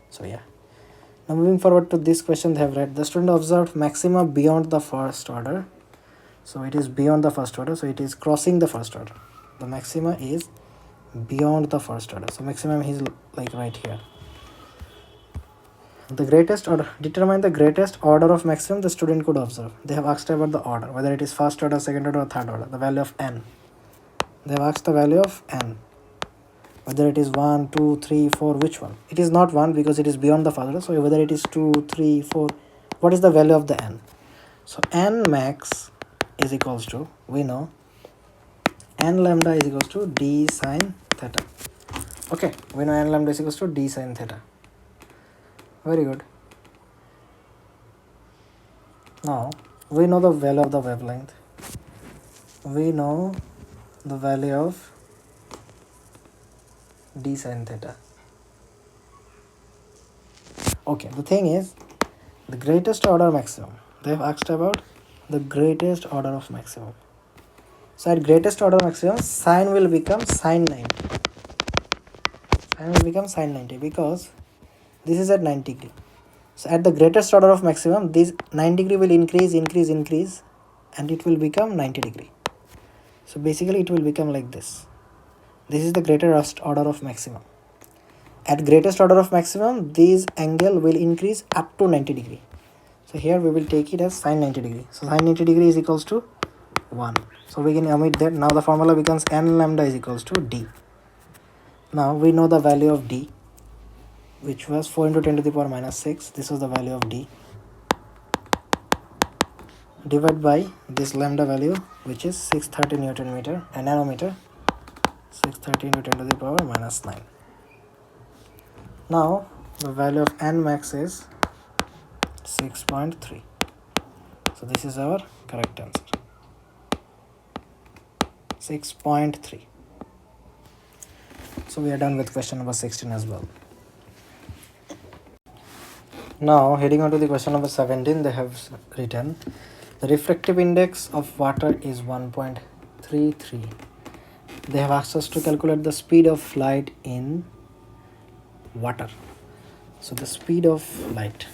So yeah. Now moving forward to this question, they have read, the student observed maxima beyond the first order. So it is beyond the first order, so it is crossing the first order. The maxima is beyond the first order. So maximum is like right here. The greatest order, determine the greatest order of maximum the student could observe. They have asked about the order, whether it is first order, second order, or third order, the value of n. They have asked the value of n, whether it is 1, 2, 3, 4, which one. It is not 1 because it is beyond the first order. So whether it is 2, 3, 4, what is the value of the n? So n max is equals to, we know, n lambda is equals to d sine theta. Okay, we know n lambda is equals to d sine theta. Very good. Now we know the value of the wavelength. We know the value of d sine theta. Okay, the thing is, the greatest order maximum. They have asked about the greatest order of maximum. So at greatest order maximum, sine will become sine 90. Sine will become sine 90 because this is at 90 degree. So at the greatest order of maximum, this 90 degree will increase, and it will become 90 degree. So basically it will become like this. This is the greatest order of maximum. At greatest order of maximum, this angle will increase up to 90 degree. So here we will take it as sine 90 degree. So sine 90 degree is equals to 1. So we can omit that. Now the formula becomes n lambda is equals to d. Now we know the value of d, which was 4 into 10 to the power minus 6. This was the value of d. Divided by this lambda value, which is 630 Newton meter and nanometer. 630 into 10 to the power minus 9. Now the value of n max is 6.3. So this is our correct answer. 6.3. So we are done with question number 16 as well. Now heading on to the question number 17, they have written the refractive index of water is 1.33. They have asked us to calculate the speed of light in water. So the speed of light,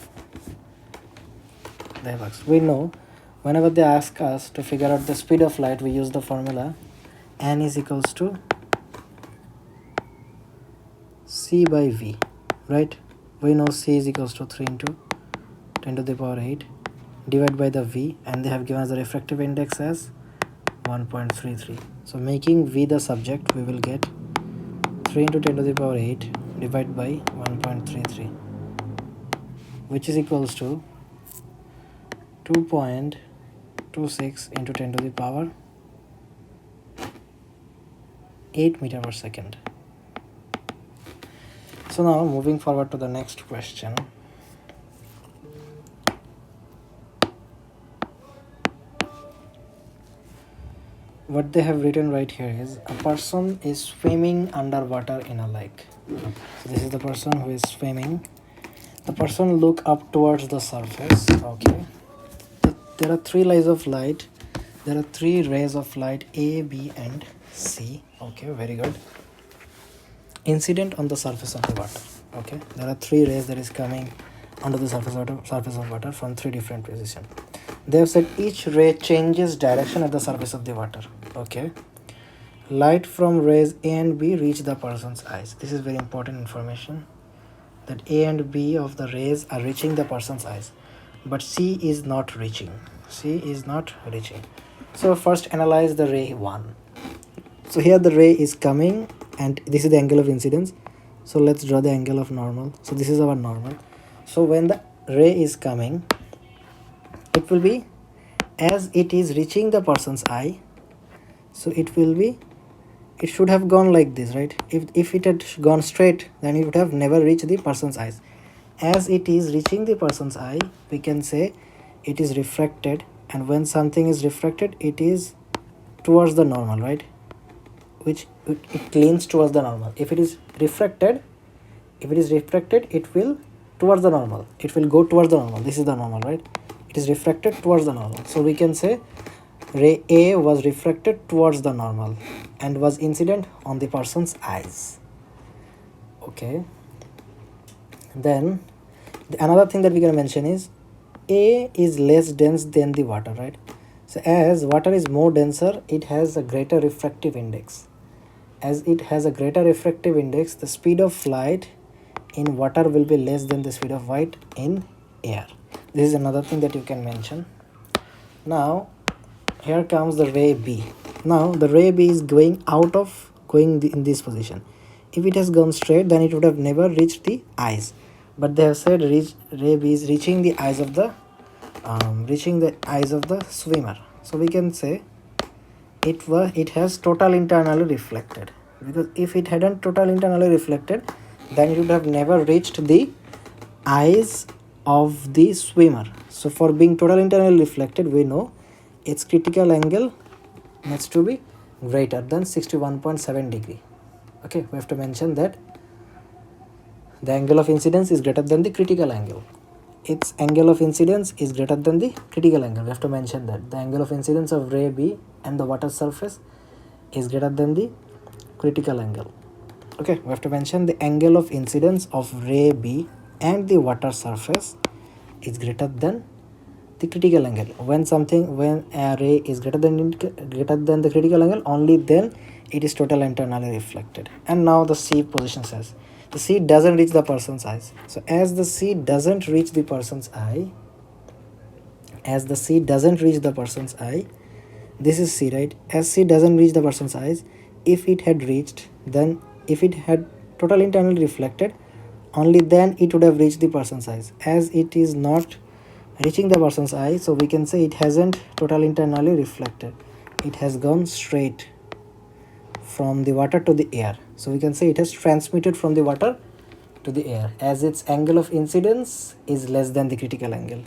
they have asked. We know whenever they ask us to figure out the speed of light, we use the formula n is equals to c by v, right? We know c is equals to 3 into 10 to the power 8 divided by the v, and they have given us the refractive index as 1.33. So making v the subject, we will get 3 into 10 to the power 8 divided by 1.33, which is equals to 2.26 into 10 to the power 8 meter per second. So now moving forward to the next question. What they have written right here is a person is swimming underwater in a lake. So this is the person who is swimming. The person look up towards the surface. Okay. There are three rays of light. There are three rays of light A, B, and C. Okay, very good. Incident on the surface of the water. Okay, there are three rays that is coming onto the surface of water from three different positions. They have said each ray changes direction at the surface of the water. Okay, light from rays A and B reach the person's eyes. This is very important information, that A and B of the rays are reaching the person's eyes, but C is not reaching. C is not reaching. So first analyze the ray 1. So here the ray is coming and this is the angle of incidence. So let's draw the angle of normal. So this is our normal. So when the ray is coming, it will be as it is reaching the person's eye. So it should have gone like this, right? If it had gone straight, then it would have never reached the person's eyes. As it is reaching the person's eye, we can say it is refracted, and when something is refracted, it is towards the normal, right? Which it leans towards the normal. If it is refracted, it will towards the normal. It will go towards the normal. This is the normal, right? It is refracted towards the normal. So we can say ray A was refracted towards the normal and was incident on the person's eyes. Okay. Then another thing that we can mention is A is less dense than the water, right? So as water is more denser, it has a greater refractive index. as it has a greater refractive index, the speed of light in water will be less than the speed of light in air. This is another thing that you can mention. Now here comes the ray B. Now the ray B is going in this position. If it has gone straight, then it would have never reached the eyes, but they have said ray B is reaching the eyes of the swimmer. So we can say it has total internally reflected, because if it hadn't total internally reflected, then it would have never reached the eyes of the swimmer. So for being total internally reflected, we know its critical angle needs to be greater than 61.7 degree. Okay, we have to mention that the angle of incidence is greater than the critical angle. Its angle of incidence is greater than the critical angle. We have to mention that the angle of incidence of ray B and the water surface is greater than the critical angle. Okay, we have to mention the angle of incidence of ray B and the water surface is greater than the critical angle. When a ray is greater than the critical angle, only then it is total internally reflected. And now the C position says the C doesn't reach the person's eyes. So as the C doesn't reach the person's eye, this is C, right? As C doesn't reach the person's eyes, if it had total internally reflected, only then it would have reached the person's eyes. As it is not reaching the person's eye, so we can say it hasn't total internally reflected. It has gone straight from the water to the air. So we can say it has transmitted from the water to the air, as its angle of incidence is less than the critical angle.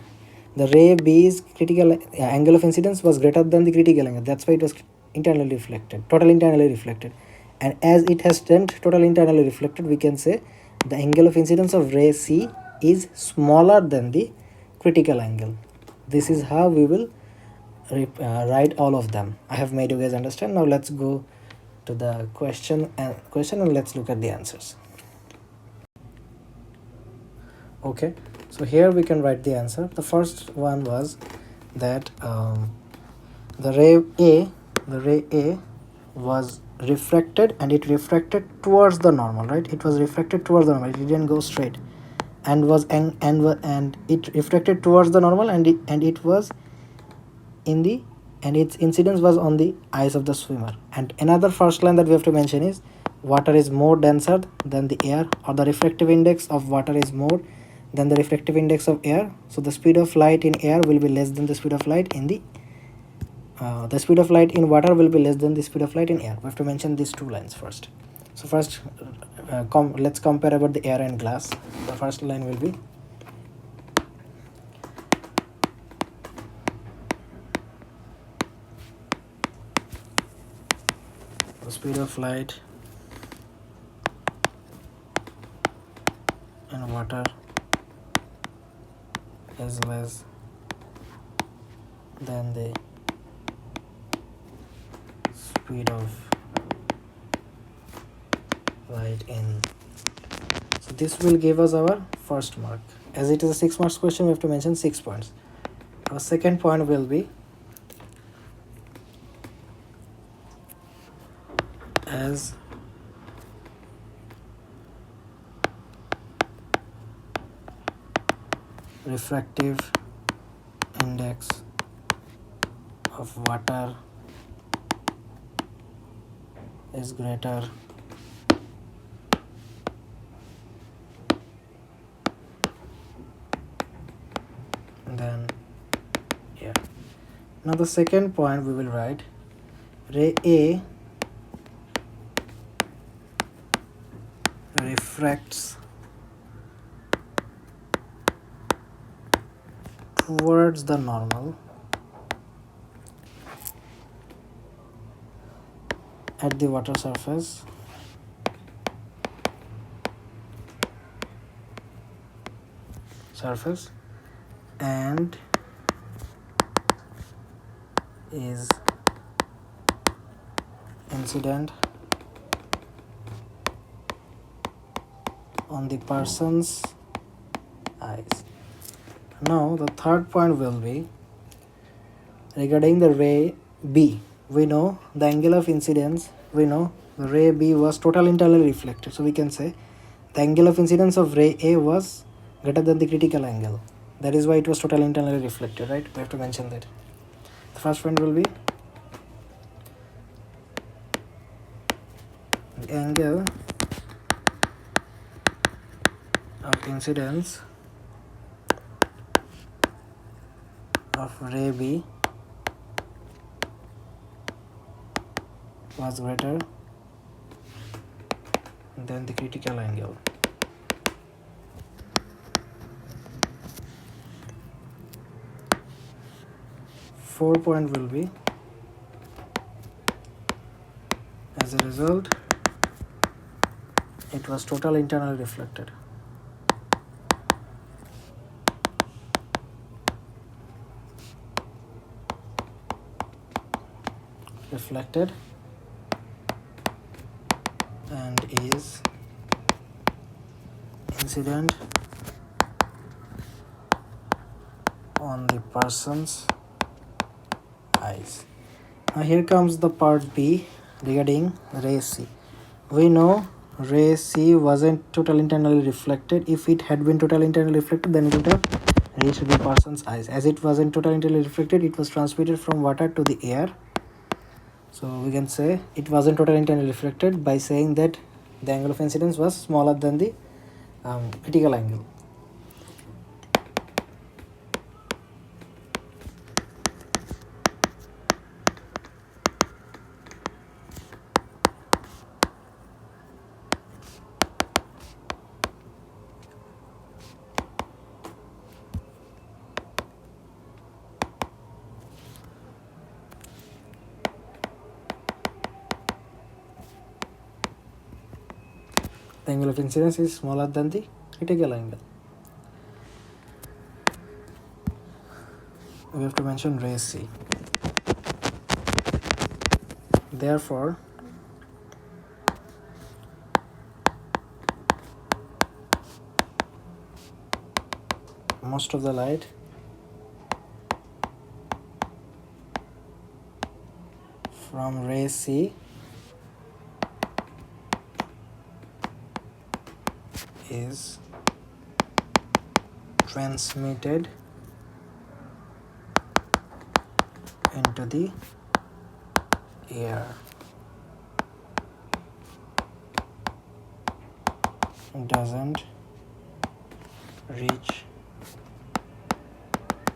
The ray B's angle of incidence was greater than the critical angle. That's why it was total internally reflected. And as it has turned total internally reflected, we can say the angle of incidence of ray C is smaller than the critical angle. This is how we will write all of them. I have made you guys understand. Now let's go to the question and let's look at the answers. Okay, so here we can write the answer. The first one was that the ray A was refracted, and it refracted towards the normal, right? It was refracted towards the normal. It didn't go straight, and it refracted towards the normal, and its incidence was on the eyes of the swimmer. And another first line that we have to mention is water is more denser than the air, or the refractive index of water is more than the refractive index of air. So the speed of light in air will be less than the speed of light in the speed of light in water will be less than the speed of light in air. We have to mention these two lines first. So first let's compare about the air and glass. The first line will be the speed of light in water is less than the speed of light in. So this will give us our first mark. As it is a 6 marks question, we have to mention 6 points. Our second point will be as refractive index of water is greater than air. Now the second point we will write ray A refracts towards the normal at the water surface and is incident on the person's eyes. Now the third point will be regarding the ray B. We know the angle of incidence, we know the ray B was total internally reflected. So we can say the angle of incidence of ray A was greater than the critical angle. That is why it was total internally reflected, right? We have to mention that. The first point will be the angle of incidence of ray B was greater than the critical angle. Fourth point will be, as a result, it was total internally reflected. Reflected and is incident on the person's eyes. Now here comes the part B regarding ray C. We know ray C wasn't total internally reflected. If it had been total internally reflected, then it would have reached the person's eyes. As it wasn't total internally reflected, it was transmitted from water to the air. So we can say it wasn't totally internally reflected by saying that the angle of incidence was smaller than the critical angle. The angle of incidence is smaller than the critical angle. We have to mention ray C. Therefore, most of the light from ray C is transmitted into the air. It doesn't reach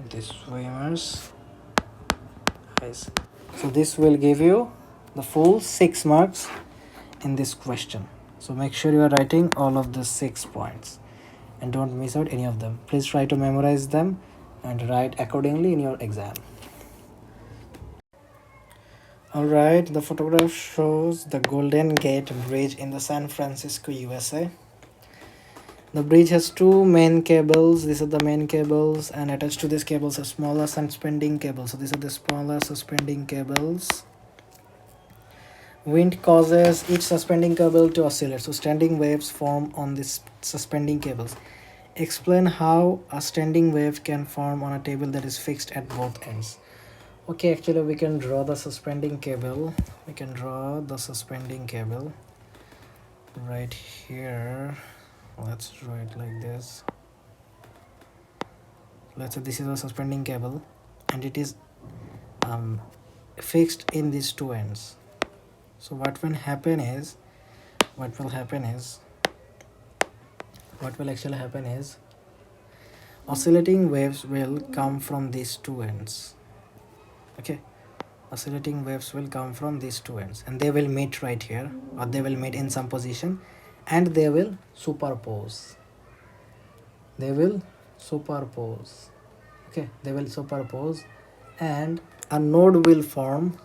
the swimmer's eyes. So this will give you the full 6 marks in this question. So make sure you are writing all of the 6 points and don't miss out any of them. Please try to memorize them and write accordingly in your exam. Alright, the photograph shows the Golden Gate Bridge in the San Francisco, USA. The bridge has 2 main cables. These are the main cables, and attached to these cables are smaller suspending cables. So these are the smaller suspending cables. Wind causes each suspending cable to oscillate, so standing waves form on these suspending cables. Explain how a standing wave can form on a table that is fixed at both ends. Okay, actually we can draw the suspending cable. We can draw the suspending cable right here. Let's draw it like this. Let's say this is a suspending cable and it is fixed in these 2 ends. So what will actually happen is oscillating waves will come from these 2 ends. Okay, oscillating waves will come from these 2 ends and they will meet right here, or they will meet in some position and they will superpose. Okay, they will superpose and a node will form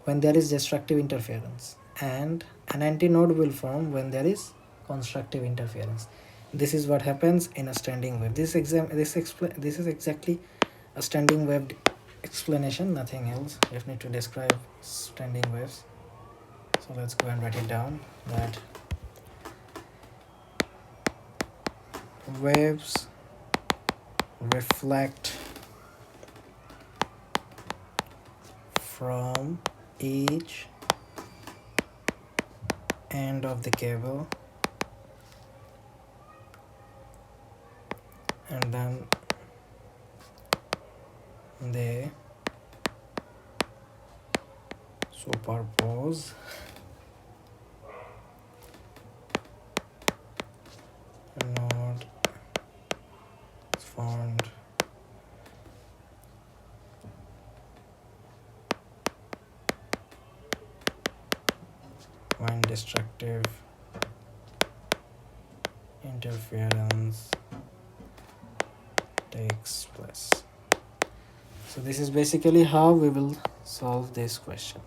when there is destructive interference, and an antinode will form when there is constructive interference. This is what happens in a standing wave. This is exactly a standing wave explanation, nothing else. You need to describe standing waves. So let's go and write it down, that waves reflect from each end of the cable, and then they superpose node formed when destructive interference takes place. So this is basically how we will solve this question.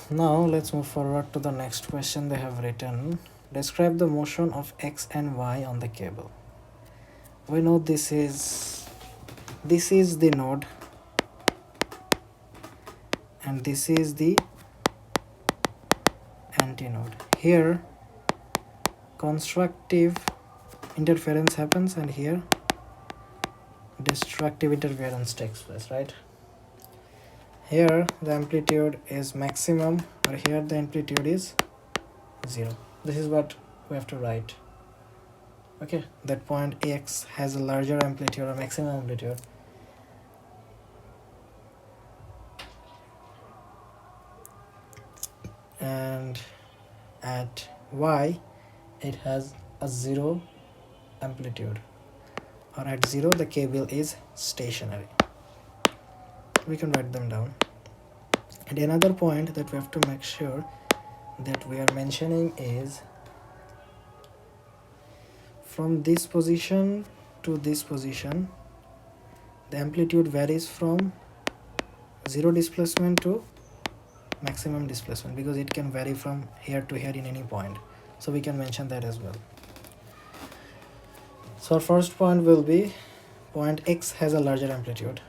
Now let's move forward to the next question. They have written, describe the motion of X and Y on the cable. We know this is the node and this is the antinode. Here constructive interference happens and here destructive interference takes place, right? Here the amplitude is maximum, or here the amplitude is 0. This is what we have to write. Okay, that point X has a larger amplitude or maximum amplitude, and at Y it has a 0 amplitude, or at 0 the cable is stationary. We can write them down. And another point that we have to make sure that we are mentioning is from this position to this position the amplitude varies from 0 displacement to maximum displacement, because it can vary from here to here in any point, so we can mention that as well. So our first point will be point X has a larger amplitude.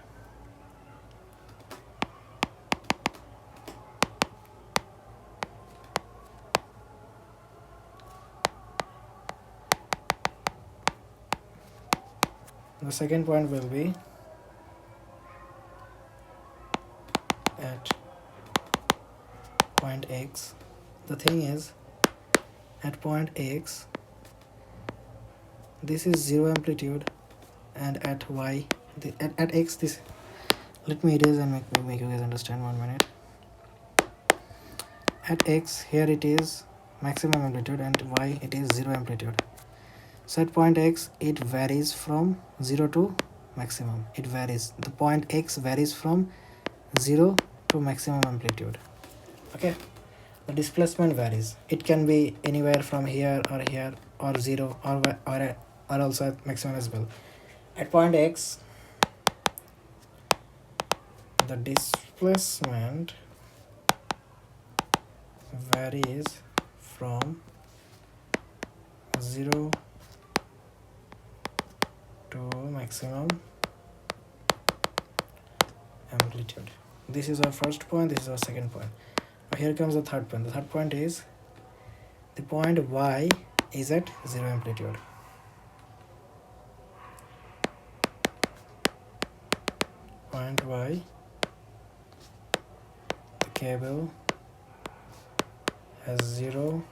The second point will be at point X. The thing is, at point X this is 0 amplitude, and at Y at X this, let me erase and make you guys understand. 1 minute. At X here it is maximum amplitude and Y it is 0 amplitude. So at point X it varies from 0 to maximum. It varies. The point X varies from 0 to maximum amplitude. Okay. The displacement varies. It can be anywhere from here or 0 or also at maximum as well. At point X the displacement varies from 0 to maximum amplitude. This is our first point, this is our second point. Now here comes the third point. The third point is the point Y is at 0 amplitude. Point Y, the cable has 0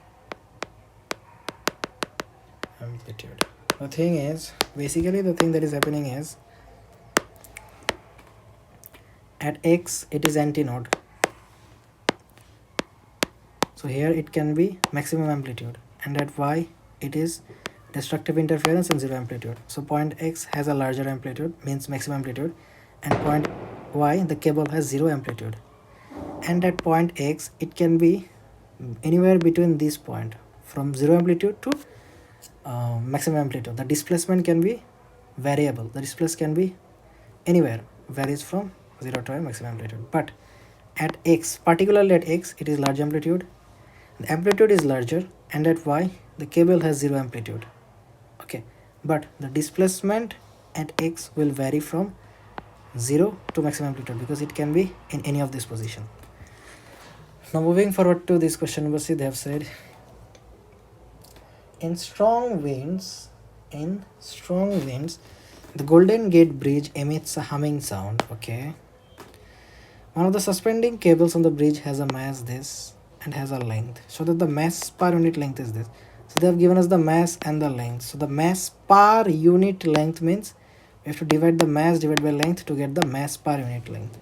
amplitude. The thing is, basically the thing that is happening is at X it is antinode, so here it can be maximum amplitude, and at Y it is destructive interference and 0 amplitude. So point X has a larger amplitude, means maximum amplitude, and point Y the cable has 0 amplitude, and at point X it can be anywhere between this point from 0 amplitude to maximum amplitude. The displacement can be variable. The displacement can be anywhere, varies from 0 to maximum amplitude. But at X, particularly at X, it is large amplitude. The amplitude is larger, and at Y, the cable has 0 amplitude. Okay, but the displacement at X will vary from 0 to maximum amplitude because it can be in any of this position. Now moving forward to this question number C, they have said, in strong winds, the Golden Gate Bridge emits a humming sound. Okay. One of the suspending cables on the bridge has a mass this, and has a length, so that the mass per unit length is this. So they have given us the mass and the length. So the mass per unit length means we have to divide the mass divided by length to get the mass per unit length.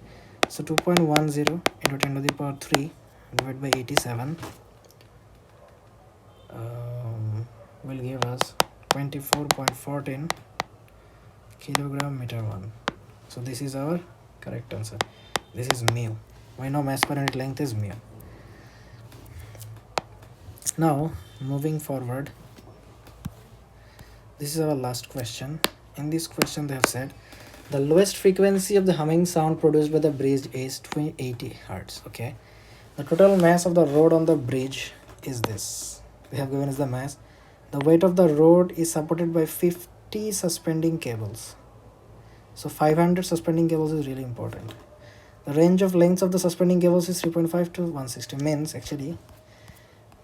So 2.10 into 10 to the power 3 divided by 87 will give us 24.14 kilogram meter 1. So this is our correct answer. This is mu. We know mass per unit length is mu. Now moving forward, this is our last question. In this question they have said the lowest frequency of the humming sound produced by the bridge is 280 Hz. Okay, the total mass of the road on the bridge is this. They have given us the mass. The weight of the road is supported by 50 suspending cables. So 500 suspending cables is really important. The range of lengths of the suspending cables is 3.5 to 160. Means actually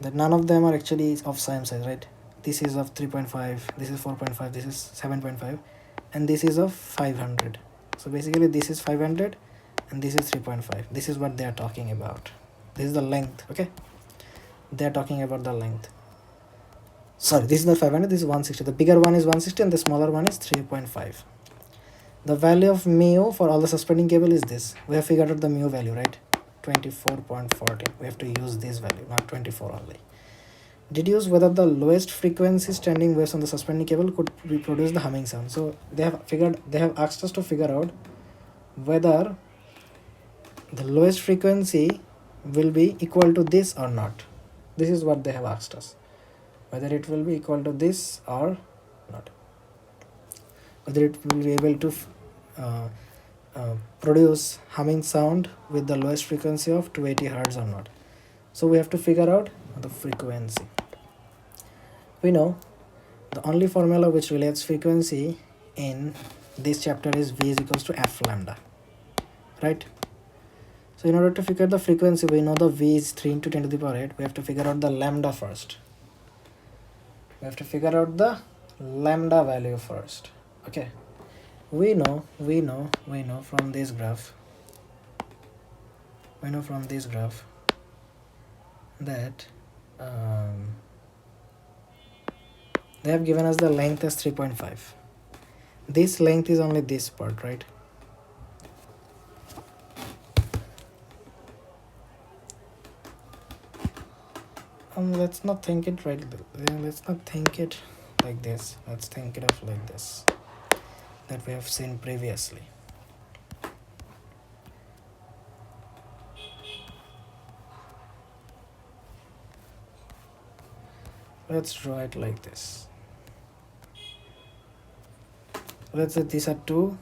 that none of them are actually of same size, right? This is of 3.5, this is 4.5, this is 7.5, and this is of 500. So basically this is 500 and this is 3.5. This is what they are talking about. This is the length. Okay, they are talking about the length. Sorry, this is the 500, this is 160. The bigger one is 160 and the smaller one is 3.5. The value of mu for all the suspending cable is this. We have figured out the mu value, right? 24.14. We have to use this value, not 24 only. Deduce whether the lowest frequency standing waves on the suspending cable could reproduce the humming sound. So they have asked us to figure out whether the lowest frequency will be equal to this or not. This is what they have asked us, whether it will be equal to this or not, whether it will be able to produce humming sound with the lowest frequency of 280 Hz or not. So we have to figure out the frequency. We know the only formula which relates frequency in this chapter is V is equals to F lambda, right? So in order to figure the frequency, we know the V is 3 into 10 to the power 8. We have to figure out the lambda first. We have to figure out the lambda value first. Okay, we know from this graph, that they have given us the length as 3.5. This length is only this part, right? Let's not think it right. Let's not think it like this. Let's think it of like this, that we have seen previously. Let's draw it like this. Let's say these are two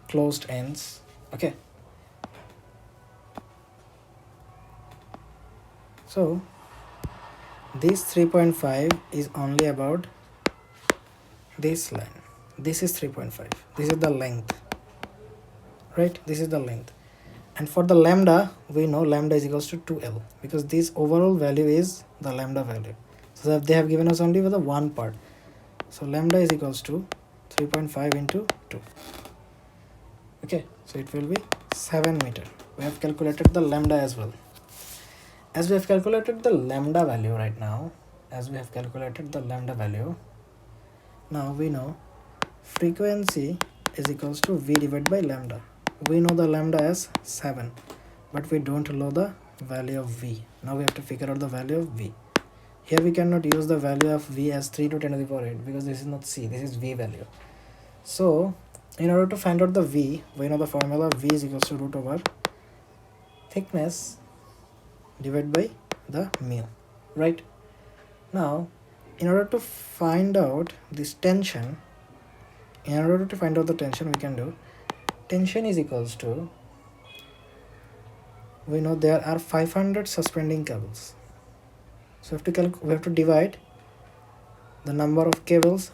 closed ends. Okay, so this 3.5 is only about this line. This is 3.5. This is the length, right? This is the length. And for the lambda, we know lambda is equals to 2L, because this overall value is the lambda value. So they have given us only for the one part. So lambda is equals to 3.5 into 2. Okay, so it will be 7 meter. We have calculated the lambda as well. As we have calculated the lambda value right now, now we know frequency is equals to V divided by lambda. We know the lambda as 7, but we don't know the value of V. Now we have to figure out the value of V. Here we cannot use the value of V as 3 to 10 to the power 8, because this is not C, this is V value. So in order to find out the V, we know the formula V is equals to root over thickness divided by the mu, right? Now in order to find out this tension, we can do tension is equals to, we know there are 500 suspending cables. So we have to divide the number of cables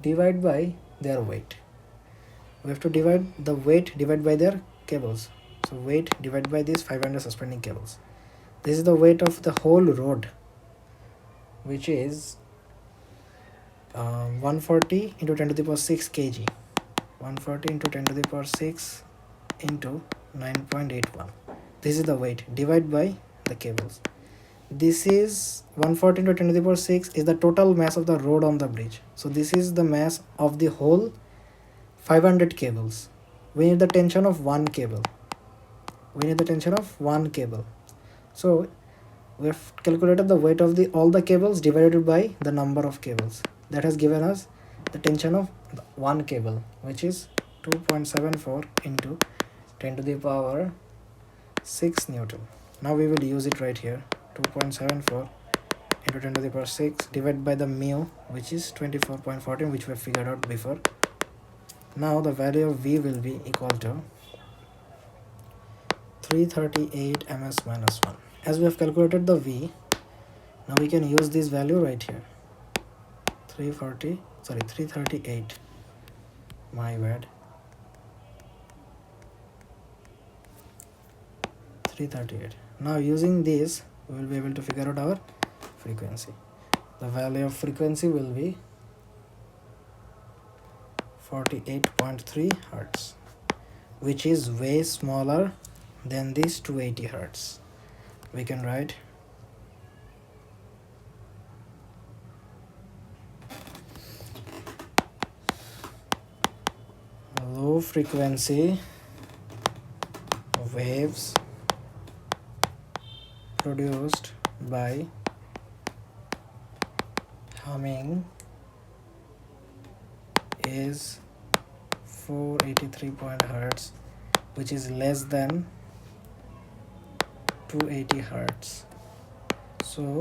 divided by their weight. We have to divide the weight divided by their cables. So weight divided by these 500 suspending cables. This is the weight of the whole road, which is 140 into 10 to the power 6 kg. 140 into 10 to the power 6 into 9.81. This is the weight divided by the cables. This is 140 into 10 to the power 6 is the total mass of the road on the bridge. So this is the mass of the whole 500 cables. We need the tension of one cable. So we have calculated the weight of all the cables divided by the number of cables. That has given us the tension of one cable, which is 2.74 into 10 to the power 6 Newton. Now we will use it right here. 2.74 into 10 to the power 6 divided by the mu, which is 24.14, which we have figured out before. Now the value of V will be equal to 338 ms minus 1. As we have calculated the V, now we can use this value right here. 338. My bad. 338. Now using this, we will be able to figure out our frequency. The value of frequency will be 48.3 Hertz, which is way smaller than this 280 Hertz. We can write low frequency waves produced by humming is 483 Hertz, which is less than 280 Hertz. So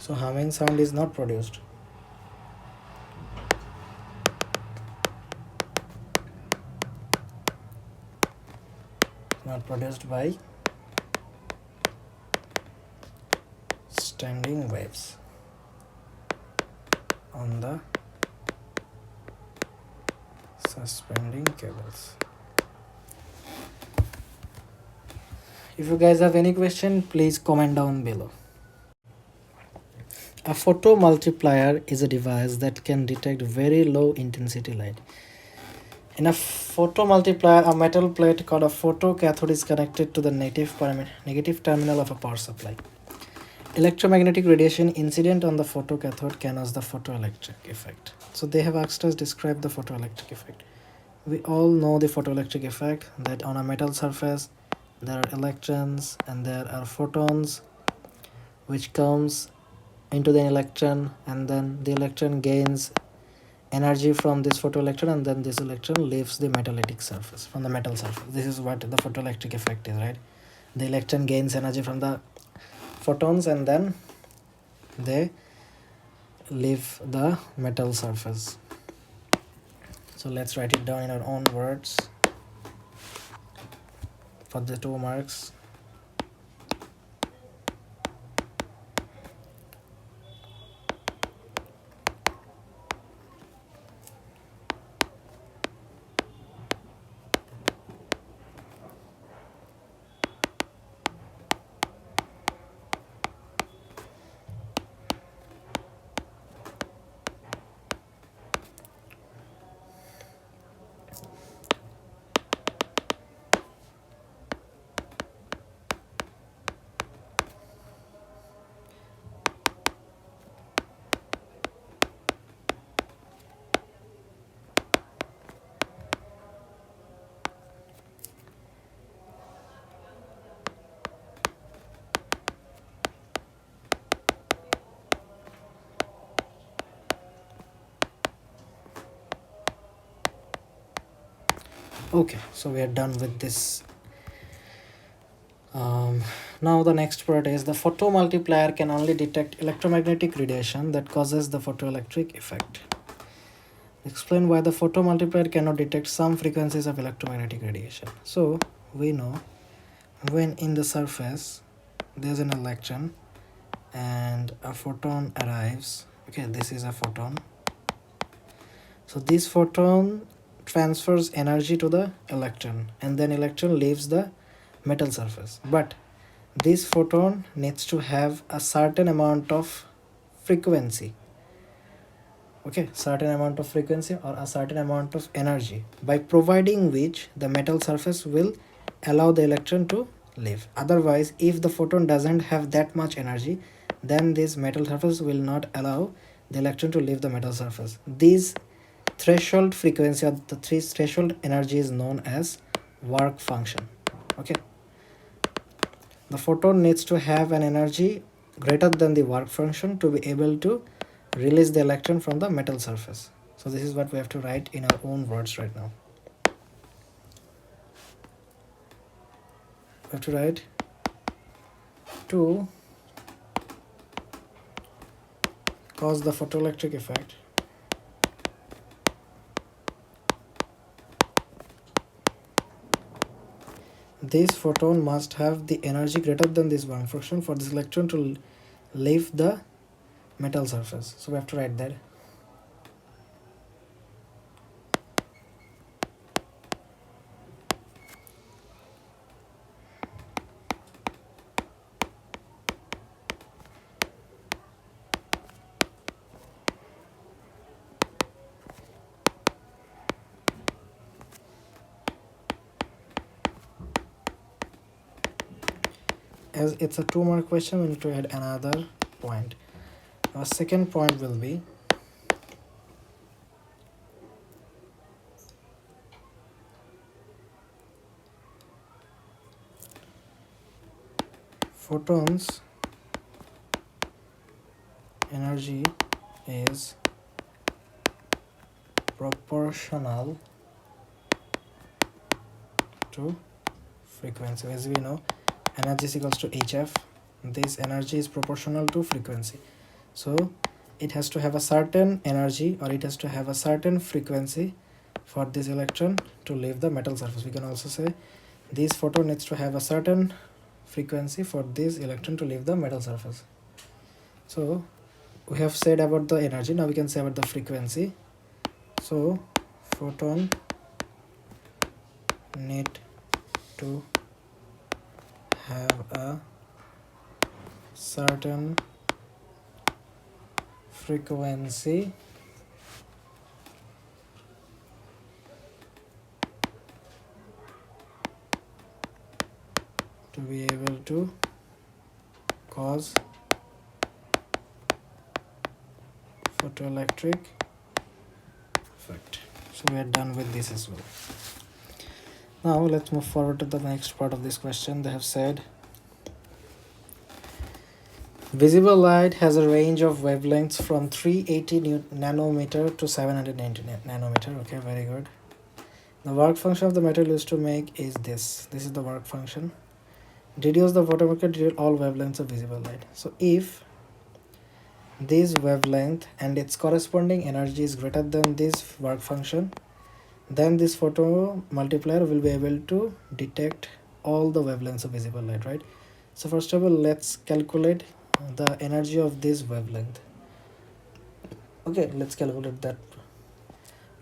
humming sound is not produced. Not produced by standing waves on the suspending cables. If you guys have any question, please comment down below. A photomultiplier is a device that can detect very low intensity light. In a photomultiplier, a metal plate called a photocathode is connected to the negative terminal of a power supply. Electromagnetic radiation incident on the photocathode can cause the photoelectric effect. So they have asked us describe the photoelectric effect. We all know the photoelectric effect, that on a metal surface there are electrons and there are photons which comes into the electron, and then the electron gains energy from this photoelectron, and then this electron leaves the metallic surface, from the metal surface. This is what the photoelectric effect is, right? The electron gains energy from the photons and then they leave the metal surface. So let's write it down in our own words for the 2 marks. Okay, so we are done with this. Now the next part is the photomultiplier can only detect electromagnetic radiation that causes the photoelectric effect. Explain why the photomultiplier cannot detect some frequencies of electromagnetic radiation. So we know when in the surface there's an electron and a photon arrives. Okay, this is a photon. So this photon transfers energy to the electron, and then electron leaves the metal surface. But this photon needs to have a certain amount of frequency. okay, certain amount of frequency or a certain amount of energy, by providing which the metal surface will allow the electron to leave. Otherwise, if the photon doesn't have that much energy, then this metal surface will not allow the electron to leave the metal surface. This threshold frequency or the threshold energy is known as work function. Okay, the photon needs to have an energy greater than the work function to be able to release the electron from the metal surface. So this is what we have to write in our own words right now. We have to write to cause the photoelectric effect, this photon must have the energy greater than this work function for this electron to leave the metal surface. So we have to write that. As it's a 2-mark question, we need to add another point. Our second point will be photons energy is proportional to frequency. As we know, energy is equals to hf. This energy is proportional to frequency, so it has to have a certain energy or it has to have a certain frequency for this electron to leave the metal surface. We can also say this photon needs to have a certain frequency for this electron to leave the metal surface. So we have said about the energy, now we can say about the frequency. So photon need to have a certain frequency to be able to cause photoelectric effect. So we are done with this as well. Now let's move forward to the next part of this question. They have said visible light has a range of wavelengths from 380 nanometer to 790 nanometer. Okay, very good. The work function of the material used to make is this. This is the work function. Deduce the photometric detail all wavelengths of visible light. So if this wavelength and its corresponding energy is greater than this work function, then this photo multiplier will be able to detect all the wavelengths of visible light, right? So first of all, let's calculate the energy of this wavelength. Okay, let's calculate that.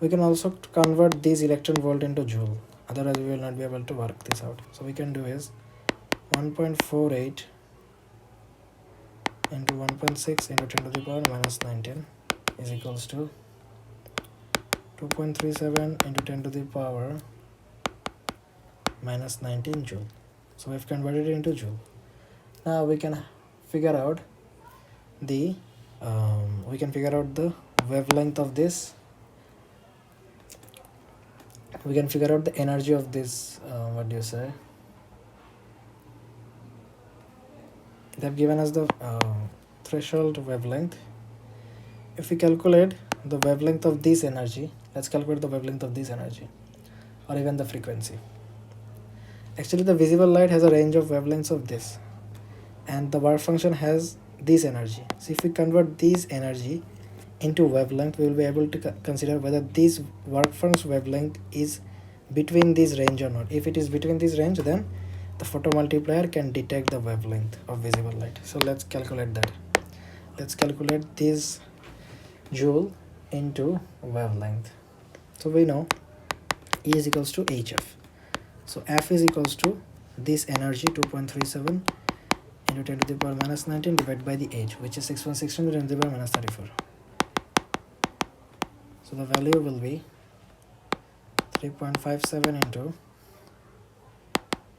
We can also convert this electron volt into joule, otherwise we will not be able to work this out. So we can do is 1.48 into 1.6 into 10 to the power minus 19 is equals to 2.37 into 10 to the power minus 19 joule. So we've converted it into joule. Now we can figure out the wavelength of this. We can figure out the energy of this. What do you say? They've given us the threshold wavelength. If we calculate the wavelength of this energy, let's calculate the wavelength of this energy or even the frequency. Actually, the visible light has a range of wavelengths of this, and the work function has this energy. So if we convert this energy into wavelength, we will be able to consider whether this work function wavelength is between this range or not. If it is between this range, then the photomultiplier can detect the wavelength of visible light. So let's calculate that. Let's calculate this joule into wavelength. So we know E is equals to HF. So F is equals to this energy 2.37 into 10 to the power minus 19 divided by the H, which is 6.16 into 10 to the power minus 34. So the value will be 3.57 into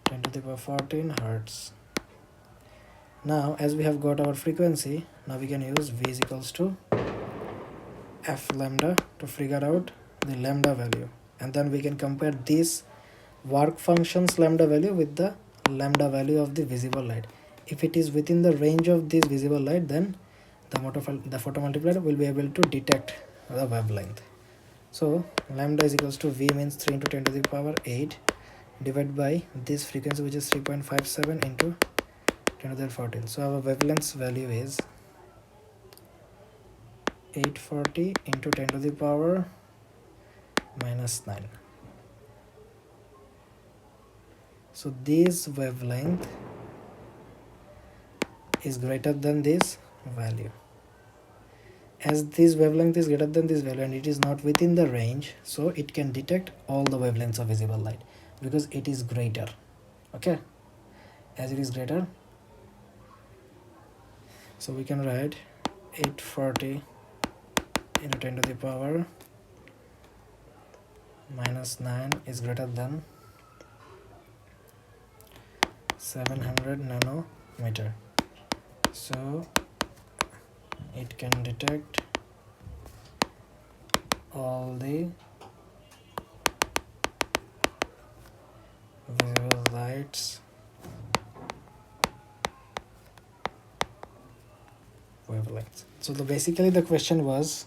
10 to the power 14 hertz. Now as we have got our frequency, now we can use v is equals to f lambda to figure out the lambda value, and then we can compare this work function's lambda value with the lambda value of the visible light. If it is within the range of this visible light, then the photomultiplier will be able to detect the wavelength. So lambda is equals to v means 3 into 10 to the power 8 divided by this frequency, which is 3.57 into 10 to the 14. So our wavelength's value is 840 into 10 to the power minus 9. So this wavelength is greater than this value. As this wavelength is greater than this value and it is not within the range, so it can detect all the wavelengths of visible light because it is greater. Okay, as it is greater, so we can write 840 into 10 to the power minus 9 is greater than 700 nanometer. So it can detect all the visible lights wavelengths. So basically the question was,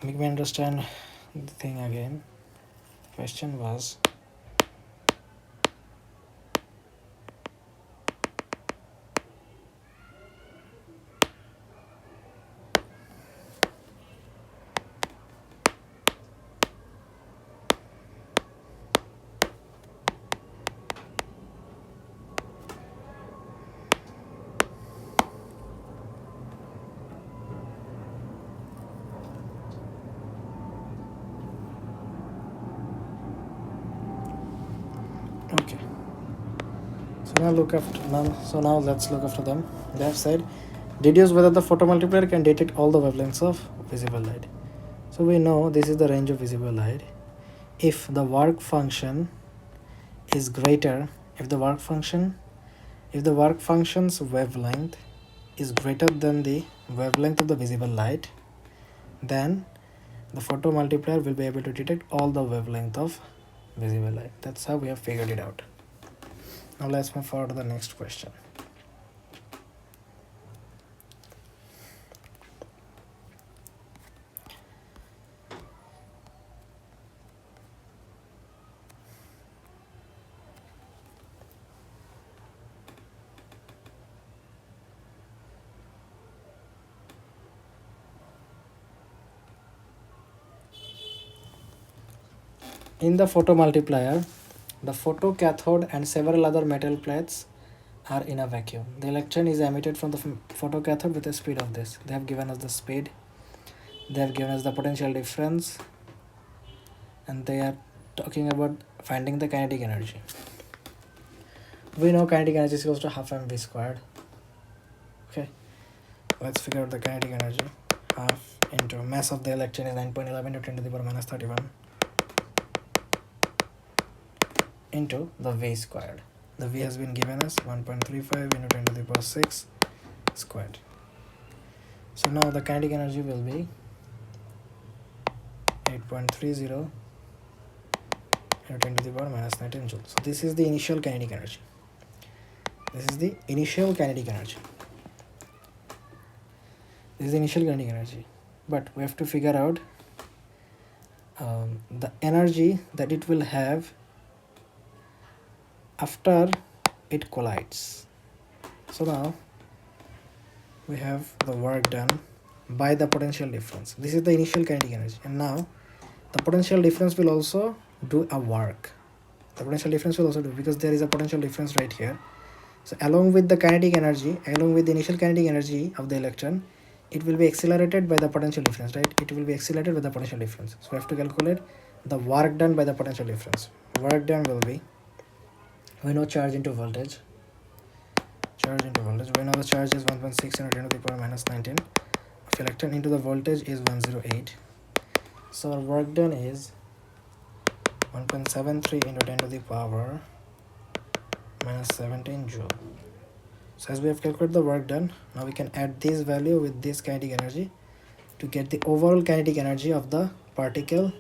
make me understand the thing again. The question was, okay, now let's look after them. They have said, deduce whether the photomultiplier can detect all the wavelengths of visible light. So we know this is the range of visible light. If the work function is greater, if the work function's wavelength is greater than the wavelength of the visible light, then the photomultiplier will be able to detect all the wavelength of visible light. That's how we have figured it out. Now let's move forward to the next question. In the photomultiplier, the photocathode and several other metal plates are in a vacuum. The electron is emitted from the photocathode with the speed of this. They have given us the speed, they have given us the potential difference, and they are talking about finding the kinetic energy. We know kinetic energy is equal to half mv squared. Okay, let's figure out the kinetic energy. Half into mass of the electron is 9.11 to 10 to the power minus 31 into the v squared. The v has been given as 1.35 into 10 to the power 6 squared. So now the kinetic energy will be 8.30 into 10 to the power minus 19 joules. So this is the initial kinetic energy. This is the initial kinetic energy. This is the initial kinetic energy. But we have to figure out the energy that it will have after it collides. So now we have the work done by the potential difference. This is the initial kinetic energy, and now the potential difference will also do a work. The potential difference will also do, because there is a potential difference right here. So along with the kinetic energy, along with the initial kinetic energy of the electron, it will be accelerated by the potential difference, right? It will be accelerated by the potential difference. So we have to calculate the work done by the potential difference. Work done will be, we know charge into voltage. Charge into voltage. We know the charge is 1.6 into 10 to the power minus 19 of electron into the voltage is 108. So our work done is 1.73 into 10 to the power minus 17 joule. So as we have calculated the work done, now we can add this value with this kinetic energy to get the overall kinetic energy of the particle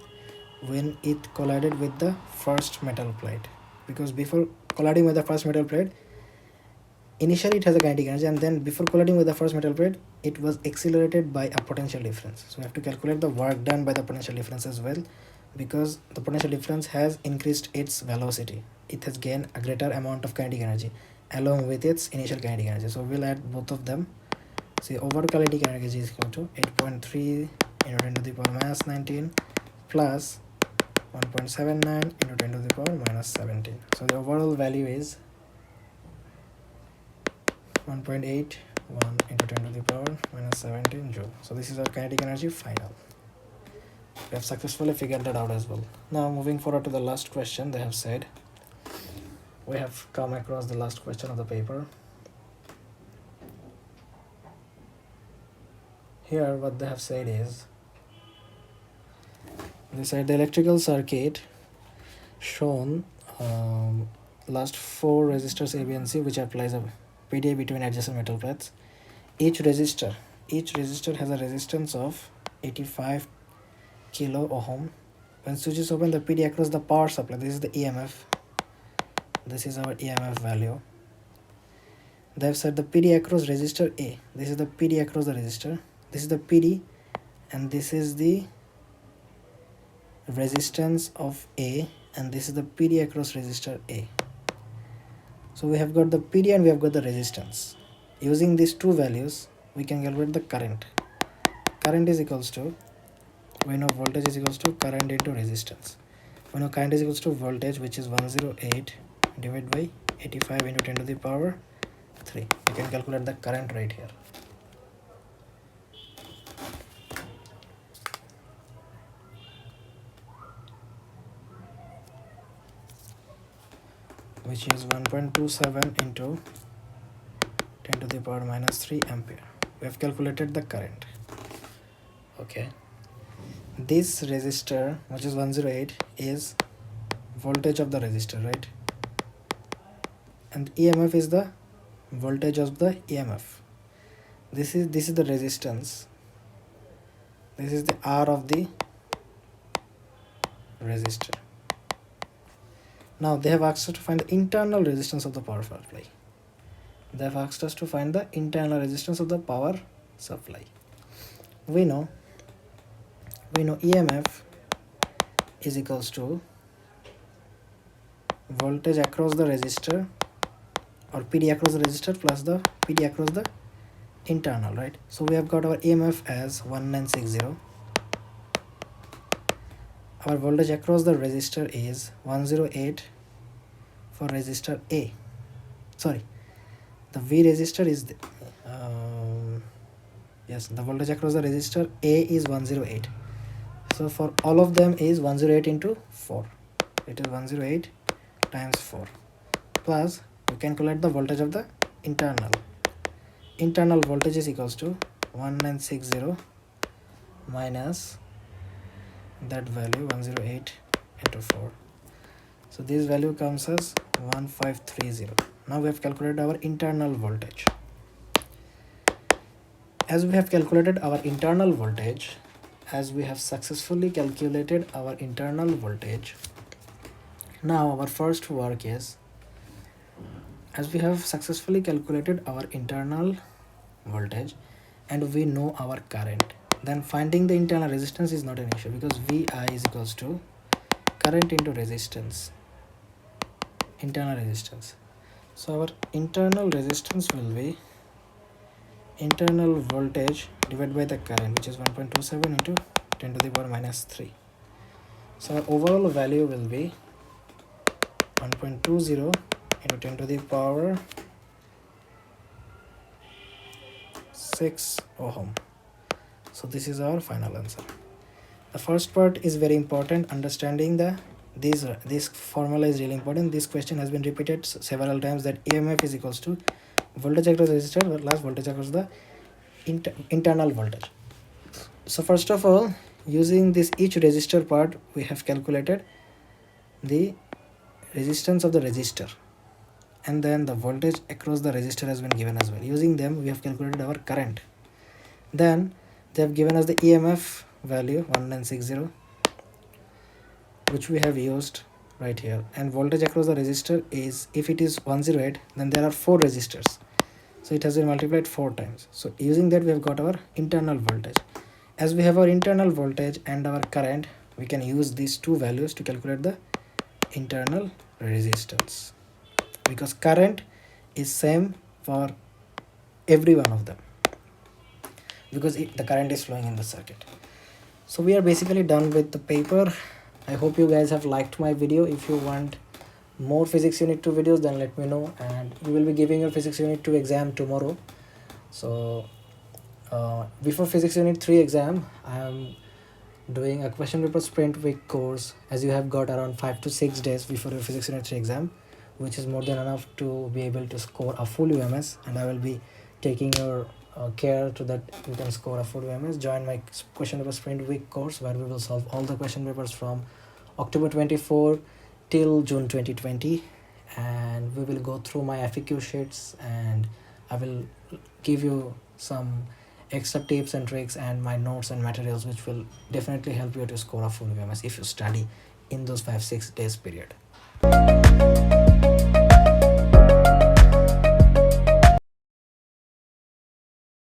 when it collided with the first metal plate. Because before colliding with the first metal plate, initially it has a kinetic energy, and then before colliding with the first metal plate, it was accelerated by a potential difference. So we have to calculate the work done by the potential difference as well, because the potential difference has increased its velocity. It has gained a greater amount of kinetic energy along with its initial kinetic energy. So we'll add both of them. So overall kinetic energy is equal to 8.3 into 10 to the power minus 19 plus 1.79 into 10 to the power minus 17. So the overall value is 1.81 into 10 to the power minus 17 joule. So this is our kinetic energy final. We have successfully figured that out as well. Now moving forward to the last question, they have said, we have come across the last question of the paper. Here what they have said is, they said the electrical circuit shown last 4 resistors A, B and C, which applies a PDA between adjacent metal plates. Each resistor has a resistance of 85 kilo ohm. When switch is open, the PD across the power supply, this is the EMF, this is our EMF value. They have said the PD across resistor A, this is the PD across the resistor, this is the PD, and this is the resistance of A, and this is the PD across resistor A. So we have got the PD and we have got the resistance. Using these two values, we can calculate the current. Current is equals to, we know voltage is equals to current into resistance. We know current is equals to voltage, which is 108 divided by 85 into 10 to the power 3. You can calculate the current right here. Which is 1.27 into 10 to the power minus 3 ampere. We have calculated the current. Okay. This resistor, which is 108, is voltage of the resistor, right? And EMF is the voltage of the EMF. This is the resistance. This is the R of the resistor. Now they have asked us to find the internal resistance of the power supply. They have asked us to find the internal resistance of the power supply. We know EMF is equals to voltage across the resistor, or PD across the resistor plus the PD across the internal, right? So we have got our EMF as 1960. Our voltage across the resistor is 108 for resistor A. Sorry, the V resistor is the, yes, the voltage across the resistor A is 108. So for all of them is 108 into 4. It is 108 times 4. Plus we can calculate the voltage of the internal. Internal voltage is equals to 1960 minus that value 108 into 4. So this value comes as 1530. Now we have calculated our internal voltage. As we have calculated our internal voltage, as we have successfully calculated our internal voltage, now our first work is, as we have successfully calculated our internal voltage and we know our current, then finding the internal resistance is not an issue, because VI is equals to current into resistance, internal resistance. So our internal resistance will be internal voltage divided by the current, which is 1.27 into 10 to the power minus 3. So our overall value will be 1.20 into 10 to the power 6 ohm. So this is our final answer. The first part is very important. Understanding this formula is really important. This question has been repeated several times, that EMF is equals to voltage across the resistor plus voltage across the internal voltage. So first of all, using this each resistor part, we have calculated the resistance of the resistor, and then the voltage across the resistor has been given as well. Using them, we have calculated our current. Then they have given us the EMF value 1960, which we have used right here, and voltage across the resistor is, if it is 108, then there are 4 resistors, so it has been multiplied 4 times. So using that, we have got our internal voltage. As we have our internal voltage and our current, we can use these two values to calculate the internal resistance, because current is same for every one of them, because the current is flowing in the circuit. So we are basically done with the paper. I hope you guys have liked my video. If you want more physics unit 2 videos, then let me know, and we will be giving your physics unit 2 exam tomorrow. So before physics unit 3 exam, I am doing a question paper sprint week course, as you have got around 5 to 6 days before your physics unit 3 exam, which is more than enough to be able to score a full UMS, and I will be taking your care to that you can score a full UMS. Join my question paper sprint week course, where we will solve all the question papers from October 24 till June 2020, and we will go through my FAQ sheets, and I will give you some extra tips and tricks and my notes and materials, which will definitely help you to score a full UMS if you study in those 5-6 days period.